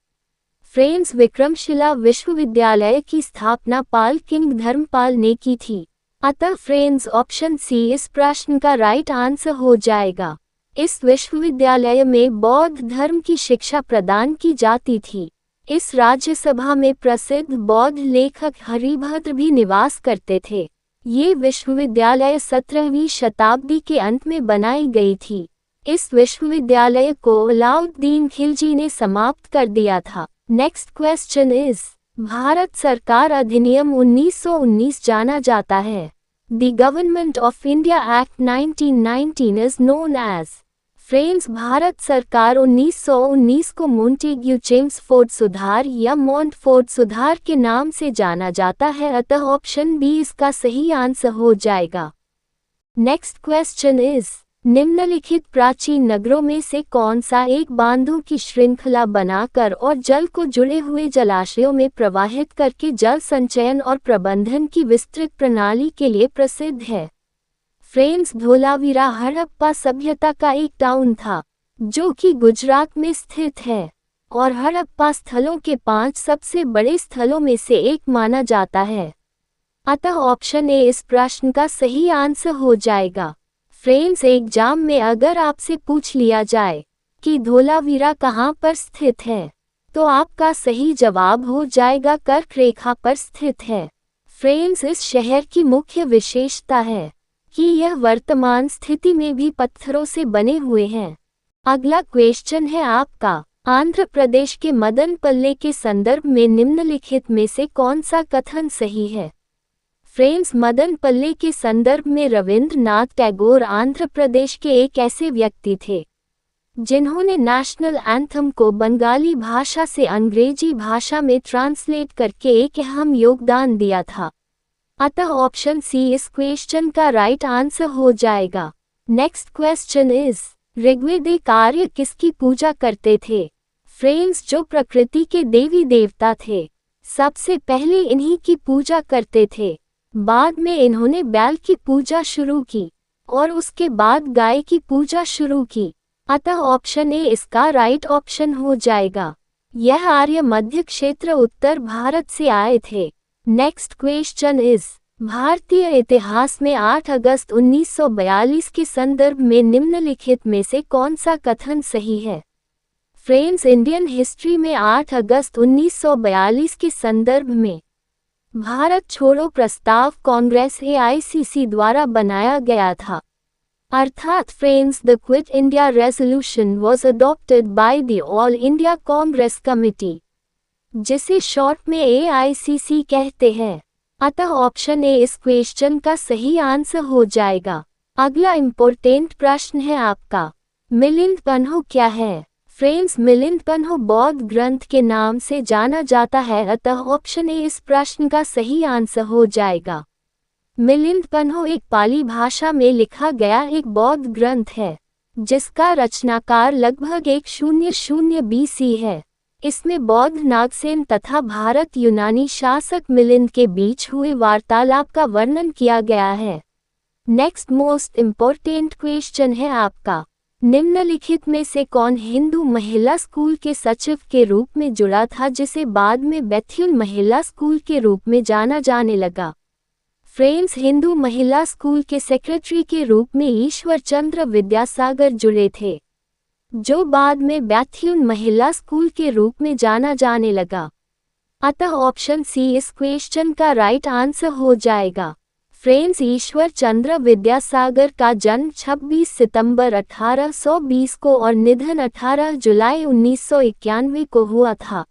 फ्रेंड्स, विक्रमशिला विश्वविद्यालय की स्थापना पाल किंग धर्मपाल ने की थी, अतः फ्रेंड्स ऑप्शन सी इस प्रश्न का राइट आंसर हो जाएगा। इस विश्वविद्यालय में बौद्ध धर्म की शिक्षा प्रदान की जाती थी। इस राज्यसभा में प्रसिद्ध बौद्ध लेखक हरिभद्र भी निवास करते थे। ये विश्वविद्यालय 17वीं शताब्दी के अंत में बनाई गई थी। इस विश्वविद्यालय को अलाउद्दीन खिलजी ने समाप्त कर दिया था। नेक्स्ट क्वेश्चन इज, भारत सरकार अधिनियम 1919 जाना जाता है। The government of India act 1919 is known as. Friends, Bharat सरकार 1919 को मोंटेग्यू चेम्सफोर्ड सुधार या मोंटफोर्ड सुधार के नाम से जाना जाता है, अतः ऑप्शन बी इसका सही आंसर हो जाएगा। नेक्स्ट क्वेश्चन इज, निम्नलिखित प्राचीन नगरों में से कौन सा एक बांधों की श्रृंखला बनाकर और जल को जुड़े हुए जलाशयों में प्रवाहित करके जल संचयन और प्रबंधन की विस्तृत प्रणाली के लिए प्रसिद्ध है? फ्रेंड्स, धोलावीरा हड़प्पा सभ्यता का एक टाउन था जो कि गुजरात में स्थित है और हड़प्पा स्थलों के 5 सबसे बड़े स्थलों में से एक माना जाता है। अतः ऑप्शन ए इस प्रश्न का सही आंसर हो जाएगा। फ्रेंड्स, एग्जाम में अगर आपसे पूछ लिया जाए कि धोलावीरा कहाँ पर स्थित है तो आपका सही जवाब हो जाएगा कर्क रेखा पर स्थित है। फ्रेंड्स, इस शहर की मुख्य विशेषता है कि यह वर्तमान स्थिति में भी पत्थरों से बने हुए हैं। अगला क्वेश्चन है आपका, आंध्र प्रदेश के मदनपल्ले के संदर्भ में निम्नलिखित में से कौन सा कथन सही है? फ्रेंड्स, मदनपल्ले के संदर्भ में रविंद्रनाथ टैगोर आंध्र प्रदेश के एक ऐसे व्यक्ति थे जिन्होंने नेशनल एंथम को बंगाली भाषा से अंग्रेजी भाषा में ट्रांसलेट करके एक अहम योगदान दिया था। अतः ऑप्शन सी इस क्वेश्चन का राइट आंसर हो जाएगा। नेक्स्ट क्वेश्चन इज, ऋग्वेदिक आर्य किसकी पूजा करते थे? फ्रेंड्स, जो प्रकृति के देवी देवता थे सबसे पहले इन्हीं की पूजा करते थे। बाद में इन्होंने बैल की पूजा शुरू की और उसके बाद गाय की पूजा शुरू की। अतः ऑप्शन ए इसका राइट ऑप्शन हो जाएगा। यह आर्य मध्य क्षेत्र उत्तर भारत से आए थे। नेक्स्ट क्वेश्चन इज, भारतीय इतिहास में 8 अगस्त 1942 के संदर्भ में निम्नलिखित में से कौन सा कथन सही है? फ्रेंड्स, इंडियन हिस्ट्री में 8 अगस्त 1942 के संदर्भ में भारत छोड़ो प्रस्ताव कांग्रेस AICC द्वारा बनाया गया था। अर्थात friends, the quit India resolution was adopted by the all India Congress committee, जिसे शॉर्ट में AICC कहते हैं। अतः ऑप्शन ए इस क्वेश्चन का सही आंसर हो जाएगा। अगला इम्पोर्टेंट प्रश्न है आपका, मिलिंद पन्हो क्या है? फ्रेंड्स, मिलिंद पन्हो बौद्ध ग्रंथ के नाम से जाना जाता है। अतः ऑप्शन ए इस प्रश्न का सही आंसर हो जाएगा। मिलिंद पन्हो एक पाली भाषा में लिखा गया एक बौद्ध ग्रंथ है जिसका रचनाकार लगभग 100 BC है। इसमें बौद्ध नागसेन तथा भारत यूनानी शासक मिलिंद के बीच हुए वार्तालाप का वर्णन किया गया है। नेक्स्ट मोस्ट इम्पोर्टेंट क्वेश्चन है आपका, निम्नलिखित में से कौन हिंदू महिला स्कूल के सचिव के रूप में जुड़ा था जिसे बाद में बैथ्यून महिला स्कूल के रूप में जाना जाने लगा? फ्रेंड्स, हिंदू महिला स्कूल के सेक्रेटरी के रूप में ईश्वर चंद्र विद्यासागर जुड़े थे जो बाद में बैथ्यून महिला स्कूल के रूप में जाना जाने लगा। अतः ऑप्शन सी इस क्वेश्चन का राइट आंसर हो जाएगा। फ्रेंड्स, ईश्वर चंद्र विद्यासागर का जन्म 26 सितंबर 1820 को और निधन 18 जुलाई 1991 को हुआ था।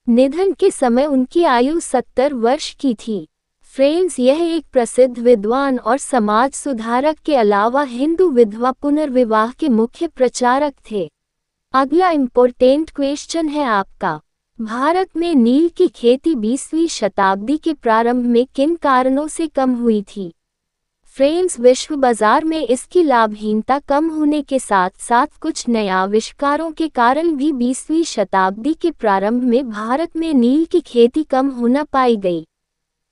निधन के समय उनकी आयु 70 वर्ष की थी। फ्रेंड्स, यह एक प्रसिद्ध विद्वान और समाज सुधारक के अलावा हिंदू विधवा पुनर्विवाह के मुख्य प्रचारक थे। अगला इम्पोर्टेंट क्वेश्चन है आपका, भारत में नील की खेती 20वीं शताब्दी के प्रारंभ में किन कारणों से कम हुई थी? फ्रेंड्स, विश्व बाजार में इसकी लाभहीनता कम होने के साथ साथ कुछ नए आविष्कारों के कारण भी 20वीं शताब्दी के प्रारंभ में भारत में नील की खेती कम होना पाई गई।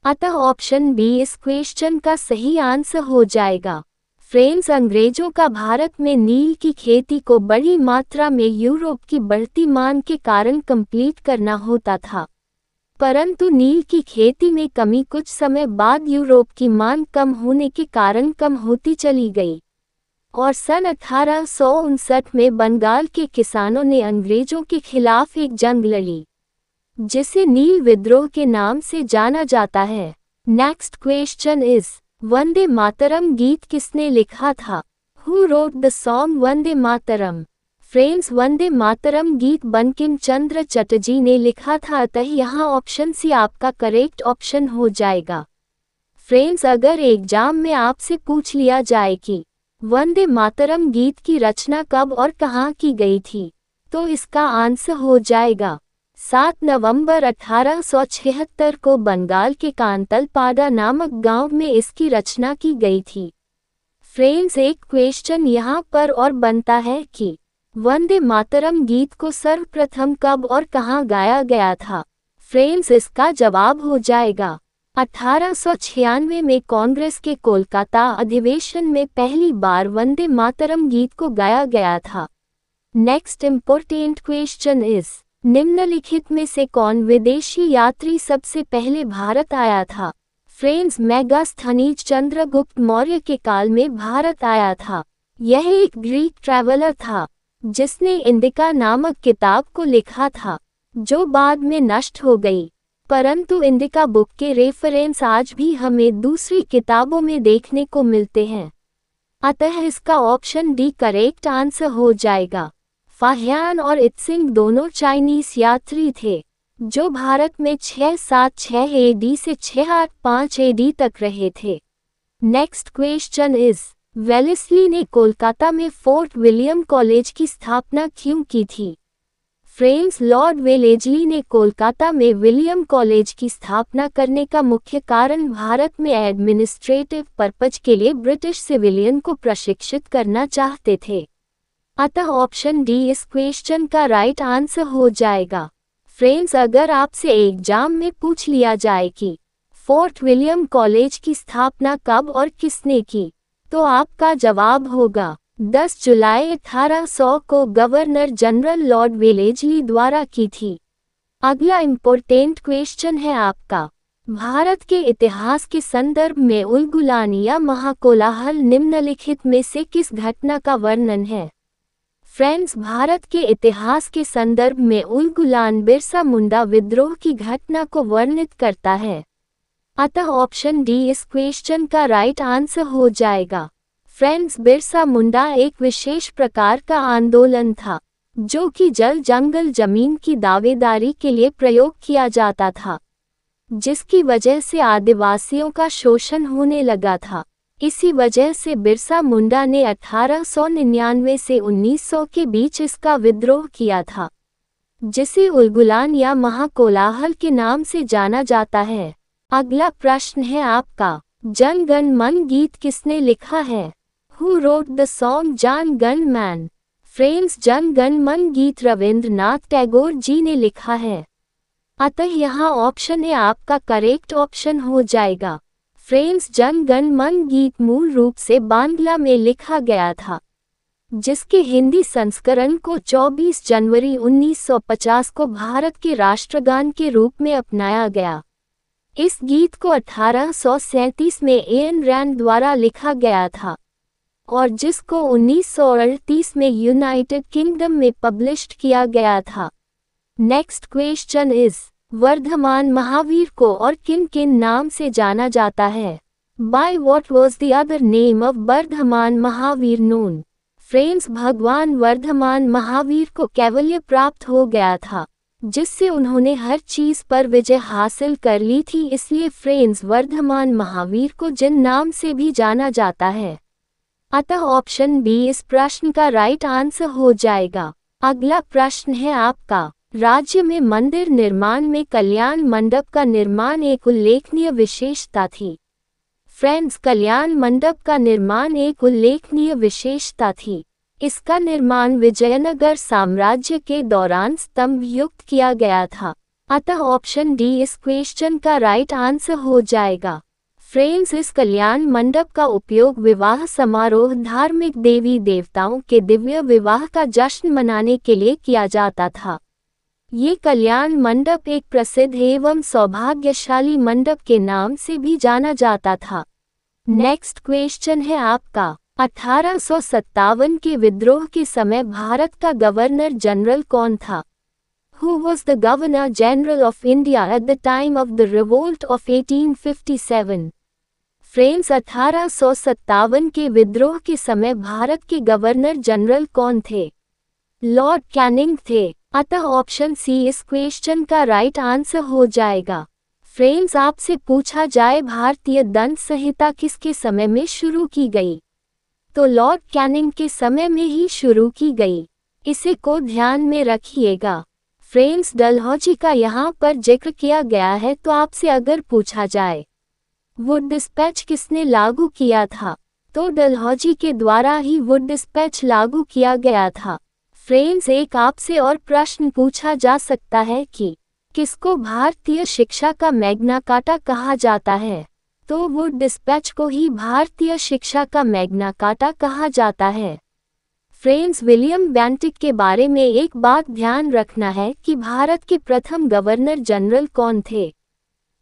अतः ऑप्शन बी इस क्वेश्चन का सही आंसर हो जाएगा। फ्रेंड्स, अंग्रेजों का भारत में नील की खेती को बड़ी मात्रा में यूरोप की बढ़ती मांग के कारण कंप्लीट करना होता था, परंतु नील की खेती में कमी कुछ समय बाद यूरोप की मांग कम होने के कारण कम होती चली गई और सन 1859 में बंगाल के किसानों ने अंग्रेजों के खिलाफ एक जंग लड़ी जिसे नील विद्रोह के नाम से जाना जाता है। Next question is, Vande Mataram गीत किसने लिखा था? Who wrote the song Vande Mataram? Friends, Vande Mataram गीत बंकिम चंद्र चटर्जी ने लिखा था, अतः यहाँ ऑप्शन सी आपका करेक्ट ऑप्शन हो जाएगा। फ्रेंड्स, अगर एग्जाम में आपसे पूछ लिया जाए कि वंदे मातरम गीत की रचना कब और कहाँ की गई थी तो इसका आंसर हो जाएगा 7 नवंबर 1876 को बंगाल के कांतलपाड़ा नामक गांव में इसकी रचना की गई थी। फ्रेंड्स, एक क्वेश्चन यहाँ पर और बनता है कि वंदे मातरम गीत को सर्वप्रथम कब और कहाँ गाया गया था। फ्रेंड्स, इसका जवाब हो जाएगा 1896 में कांग्रेस के कोलकाता अधिवेशन में पहली बार वंदे मातरम गीत को गाया गया था। नेक्स्ट इम्पोर्टेंट क्वेश्चन इज, निम्नलिखित में से कौन विदेशी यात्री सबसे पहले भारत आया था। फ्रेंड्स, मेगास्थनीज चंद्रगुप्त मौर्य के काल में भारत आया था। यह एक ग्रीक ट्रैवलर था जिसने इंडिका नामक किताब को लिखा था, जो बाद में नष्ट हो गई, परंतु इंडिका बुक के रेफरेंस आज भी हमें दूसरी किताबों में देखने को मिलते हैं। अतः इसका ऑप्शन डी करेक्ट आंसर हो जाएगा। फाहियान और इत्सिंग दोनों चाइनीज यात्री थे जो भारत में 676 एडी से 685 एडी तक रहे थे। नेक्स्ट क्वेश्चन इज, वेलेस्ली ने कोलकाता में फोर्ट विलियम कॉलेज की स्थापना क्यों की थी। फ्रेंड्स, लॉर्ड वेलेस्ली ने कोलकाता में विलियम कॉलेज की स्थापना करने का मुख्य कारण भारत में एडमिनिस्ट्रेटिव पर्पज के लिए ब्रिटिश सिविलियन को प्रशिक्षित करना चाहते थे। अतः ऑप्शन डी इस क्वेश्चन का राइट आंसर हो जाएगा। फ्रेंड्स, अगर आपसे एग्जाम में पूछ लिया जाए कि फोर्ट विलियम कॉलेज की स्थापना कब और किसने की, तो आपका जवाब होगा 10 जुलाई 1800 को गवर्नर जनरल लॉर्ड वेलेस्ली द्वारा की थी। अगला इम्पोर्टेंट क्वेश्चन है आपका, भारत के इतिहास के संदर्भ में उलगुलान या महाकोलाहल निम्नलिखित में से किस घटना का वर्णन है। फ्रेंड्स, भारत के इतिहास के संदर्भ में उलगुलान बिरसा मुंडा विद्रोह की घटना को वर्णित करता है। अतः ऑप्शन डी इस क्वेश्चन का राइट आंसर हो जाएगा। फ्रेंड्स, बिरसा मुंडा एक विशेष प्रकार का आंदोलन था जो कि जल जंगल जमीन की दावेदारी के लिए प्रयोग किया जाता था, जिसकी वजह से आदिवासियों का शोषण होने लगा था। इसी वजह से बिरसा मुंडा ने 1899 से 1900 के बीच इसका विद्रोह किया था, जिसे उलगुलान या महाकोलाहल के नाम से जाना जाता है। अगला प्रश्न है आपका, जन गण मन गीत किसने लिखा है। Who wrote the song Jana Gana मन। फ्रेंड्स, जन गण मन गीत रविंद्रनाथ टैगोर जी ने लिखा है। अतः यहाँ ऑप्शन ए आपका करेक्ट ऑप्शन हो जाएगा। फ्रेंड्स, जन गण मन गीत मूल रूप से बांग्ला में लिखा गया था, जिसके हिंदी संस्करण को 24 जनवरी 1950 को भारत के राष्ट्रगान के रूप में अपनाया गया। इस गीत को 1837 में एन रैंड द्वारा लिखा गया था और जिसको 1938 में यूनाइटेड किंगडम में पब्लिश्ड किया गया था। Next question is, Vardhaman Mahavir को और किन किन नाम से जाना जाता है। By what was the other name of Vardhaman Mahavir known. Friends, भगवान वर्धमान महावीर को कैवल्य प्राप्त हो गया था, जिससे उन्होंने हर चीज पर विजय हासिल कर ली थी। इसलिए फ्रेंड्स, वर्धमान महावीर को जिन नाम से भी जाना जाता है। अतः ऑप्शन बी इस प्रश्न का राइट आंसर हो जाएगा। अगला प्रश्न है आपका, राज्य में मंदिर निर्माण में कल्याण मंडप का निर्माण एक उल्लेखनीय विशेषता थी। फ्रेंड्स, कल्याण मंडप का निर्माण एक उल्लेखनीय विशेषता थी। इसका निर्माण विजयनगर साम्राज्य के दौरान स्तंभ युक्त किया गया था। अतः ऑप्शन डी इस क्वेश्चन का राइट आंसर हो जाएगा। फ्रेंड्स, इस कल्याण मंडप का उपयोग विवाह समारोह, धार्मिक देवी देवताओं के दिव्य विवाह का जश्न मनाने के लिए किया जाता था। ये कल्याण मंडप एक प्रसिद्ध एवं सौभाग्यशाली मंडप के नाम से भी जाना जाता था। नेक्स्ट क्वेश्चन है आपका, 1857 के विद्रोह के समय भारत का गवर्नर जनरल कौन था। Who was the Governor General of India at the time of the revolt of 1857? Friends, 1857 के विद्रोह के समय भारत के गवर्नर जनरल कौन थे। लॉर्ड कैनिंग थे। अतः ऑप्शन सी इस क्वेश्चन का राइट आंसर हो जाएगा। फ्रेंड्स, आपसे पूछा जाए भारतीय दंड संहिता किसके समय में शुरू की गई, तो लॉर्ड कैनिंग के समय में ही शुरू की गई। इसे को ध्यान में रखिएगा। फ्रेंड्स, डलहौजी का यहाँ पर जिक्र किया गया है, तो आपसे अगर पूछा जाए वुड डिस्पैच किसने लागू किया था, तो डलहौजी के द्वारा ही वुड डिस्पैच लागू किया गया था। फ्रेंड्स, एक आपसे और प्रश्न पूछा जा सकता है कि किसको भारतीय शिक्षा का मैग्ना कार्टा कहा जाता है? तो वुड डिस्पैच को ही भारतीय शिक्षा का मैग्ना कार्टा कहा जाता है। फ्रेंड्स, विलियम बेंटिक के बारे में एक बात ध्यान रखना है कि भारत के प्रथम गवर्नर जनरल कौन थे?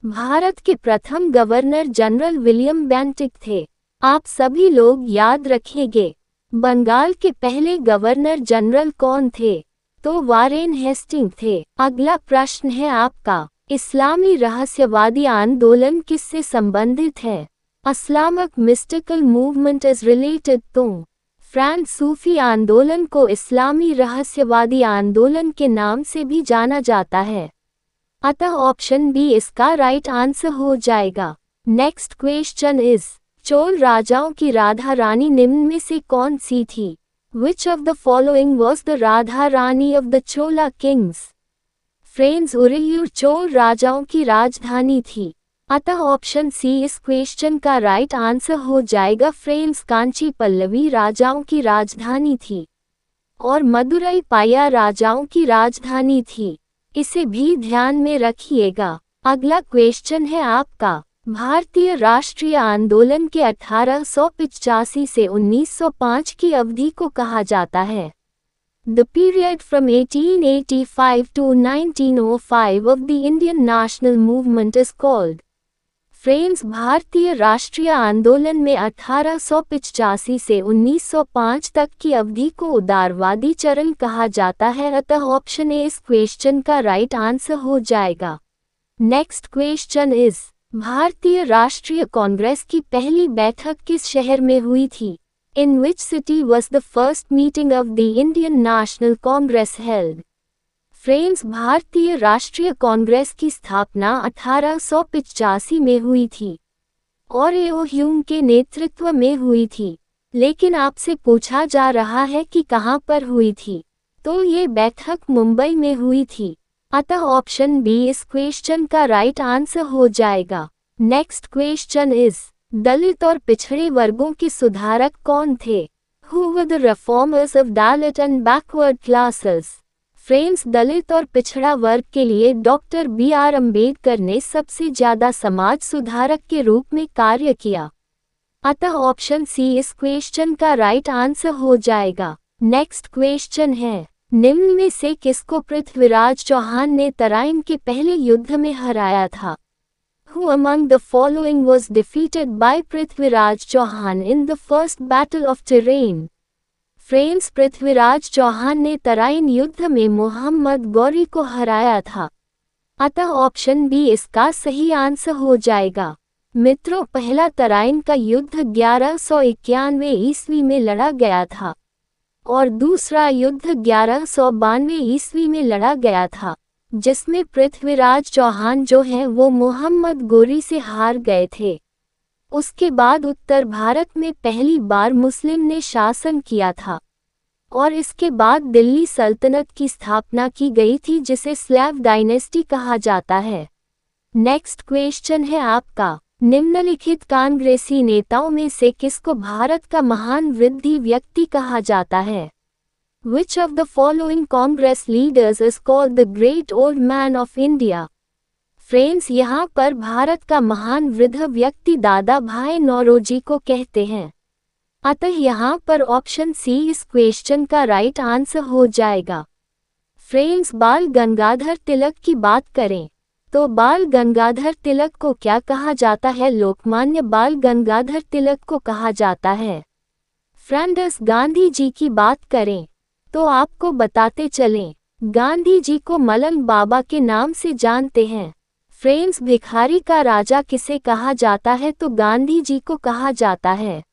भारत के प्रथम गवर्नर जनरल विलियम बेंटिक थे। आप सभी लोग याद रखेंगे। बंगाल के पहले गवर्नर जनरल कौन थे? तो वारेन हेस्टिंग थे। अगला प्रश्न है आपका, इस्लामी रहस्यवादी आंदोलन किससे संबंधित है? Islamic mystical movement is related to. Friends सूफी आंदोलन को इस्लामी रहस्यवादी आंदोलन के नाम से भी जाना जाता है। अतः ऑप्शन बी इसका राइट आंसर हो जाएगा। नेक्स्ट क्वेश्चन इज, चोल राजाओं की राधा रानी निम्न में से कौन सी थी? Which of the following was the राधा रानी of the Chola kings? Friends, Uraiyur Chola राजाओं की राजधानी थी। अतः ऑप्शन सी इस क्वेश्चन का राइट आंसर हो जाएगा। फ्रेंड्स, कांची पल्लवी राजाओं की राजधानी थी और मदुरई पाया राजाओं की राजधानी थी। इसे भी ध्यान में रखिएगा। अगला क्वेश्चन है आपका, भारतीय राष्ट्रीय आंदोलन के 1885 से 1905 की अवधि को कहा जाता है? The period from 1885 to 1905 of the Indian national movement is called। Friends, भारतीय राष्ट्रीय आंदोलन में 1885 से 1905 तक की अवधि को उदारवादी चरण कहा जाता है। अतः ऑप्शन ए इस क्वेश्चन का राइट आंसर हो जाएगा। नेक्स्ट क्वेश्चन इज, भारतीय राष्ट्रीय कांग्रेस की पहली बैठक किस शहर में हुई थी? In which city was the first meeting of the Indian National Congress held? Friends, भारतीय राष्ट्रीय कांग्रेस की स्थापना 1885 में हुई थी और एओ ह्यूम के नेतृत्व में हुई थी। लेकिन आपसे पूछा जा रहा है कि कहां पर हुई थी? तो ये बैठक मुंबई में हुई थी। अतः ऑप्शन बी इस क्वेश्चन का राइट आंसर हो जाएगा। नेक्स्ट क्वेश्चन इज, दलित और पिछड़े वर्गों के सुधारक कौन थे? Who were the reformers of Dalit and backward classes? Friends, Dalit और पिछड़ा वर्ग के लिए डॉक्टर बी.आर. अम्बेडकर ने सबसे ज्यादा समाज सुधारक के रूप में कार्य किया। अतः ऑप्शन सी इस क्वेश्चन का राइट आंसर हो जाएगा। नेक्स्ट क्वेश्चन है, निम्न में से किसको पृथ्वीराज चौहान ने तराइन के पहले युद्ध में हराया था? Who among the following was defeated by Prithviraj Chauhan in the first battle of Tarain? Friends, Prithviraj Chauhan ने तराइन युद्ध में मोहम्मद गौरी को हराया था। अतः ऑप्शन बी इसका सही आंसर हो जाएगा। मित्रों, पहला तराइन का युद्ध 1191 ईस्वी में लड़ा गया था और दूसरा युद्ध 1192 ईस्वी में लड़ा गया था, जिसमें पृथ्वीराज चौहान जो है वो मोहम्मद गौरी से हार गए थे। उसके बाद उत्तर भारत में पहली बार मुस्लिम ने शासन किया था और इसके बाद दिल्ली सल्तनत की स्थापना की गई थी, जिसे स्लैव डायनेस्टी कहा जाता है। नेक्स्ट क्वेश्चन है आपका, निम्नलिखित कांग्रेसी नेताओं में से किसको भारत का महान वृद्धि व्यक्ति कहा जाता है? Which of the following Congress leaders is called the Great Old Man of India? Friends, यहाँ पर भारत का महान वृद्ध व्यक्ति दादा भाई नौरोजी को कहते हैं। अतः यहाँ पर ऑप्शन सी इस क्वेश्चन का राइट आंसर हो जाएगा। फ्रेंड्स, बाल गंगाधर तिलक की बात करें तो बाल गंगाधर तिलक को क्या कहा जाता है? लोकमान्य बाल गंगाधर तिलक को कहा जाता है। फ्रेंड्स, गांधी जी की बात करें तो आपको बताते चलें, गांधी जी को मलंग बाबा के नाम से जानते हैं। फ्रेंड्स, भिखारी का राजा किसे कहा जाता है? तो गांधी जी को कहा जाता है।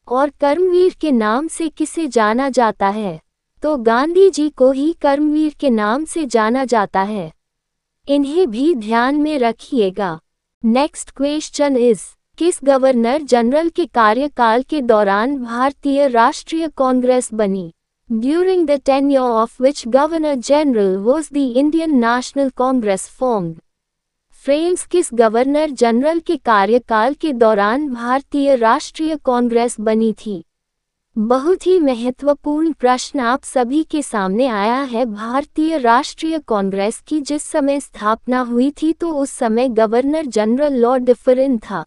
और कर्मवीर के नाम से किसे जाना जाता है? तो गांधी जी को ही कर्मवीर के नाम से जाना जाता है। इन्हें भी ध्यान में रखिएगा। नेक्स्ट क्वेश्चन इज, किस गवर्नर जनरल के कार्यकाल के दौरान भारतीय राष्ट्रीय कांग्रेस बनी? During the tenure of which Governor General was the Indian National Congress formed? Friends, किस गवर्नर जनरल के कार्यकाल के दौरान भारतीय राष्ट्रीय कांग्रेस बनी थी? बहुत ही महत्वपूर्ण प्रश्न आप सभी के सामने आया है। भारतीय राष्ट्रीय कांग्रेस की जिस समय स्थापना हुई थी तो उस समय गवर्नर जनरल लॉर्ड डिफरेंट था।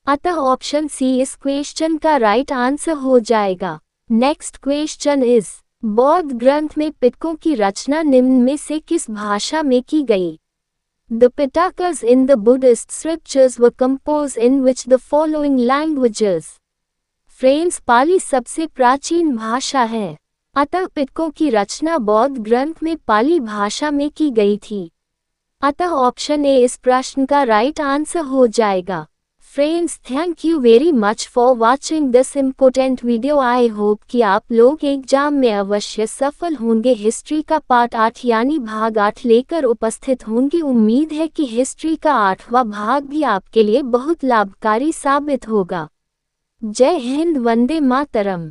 अतः ऑप्शन सी इस क्वेश्चन का राइट आंसर हो जाएगा। नेक्स्ट क्वेश्चन इज, बौद्ध ग्रंथ में पिटकों की रचना निम्न में से किस भाषा में की गई? The Pitakas in the Buddhist scriptures were composed in which the following languages? Friends, Pali सबसे प्राचीन भाषा है, अतः पिटकों की रचना बौद्ध ग्रंथ में पाली भाषा में की गई थी। अतः ऑप्शन ए इस प्रश्न का राइट आंसर हो जाएगा। Friends, thank you very much for watching this important video. I hope कि आप लोग एग्जाम में अवश्य सफल होंगे। हिस्ट्री का पार्ट 8 यानी भाग 8 लेकर उपस्थित होंगे। उम्मीद है कि हिस्ट्री का 8वां भाग भी आपके लिए बहुत लाभकारी साबित होगा। जय हिंद, वंदे मातरम।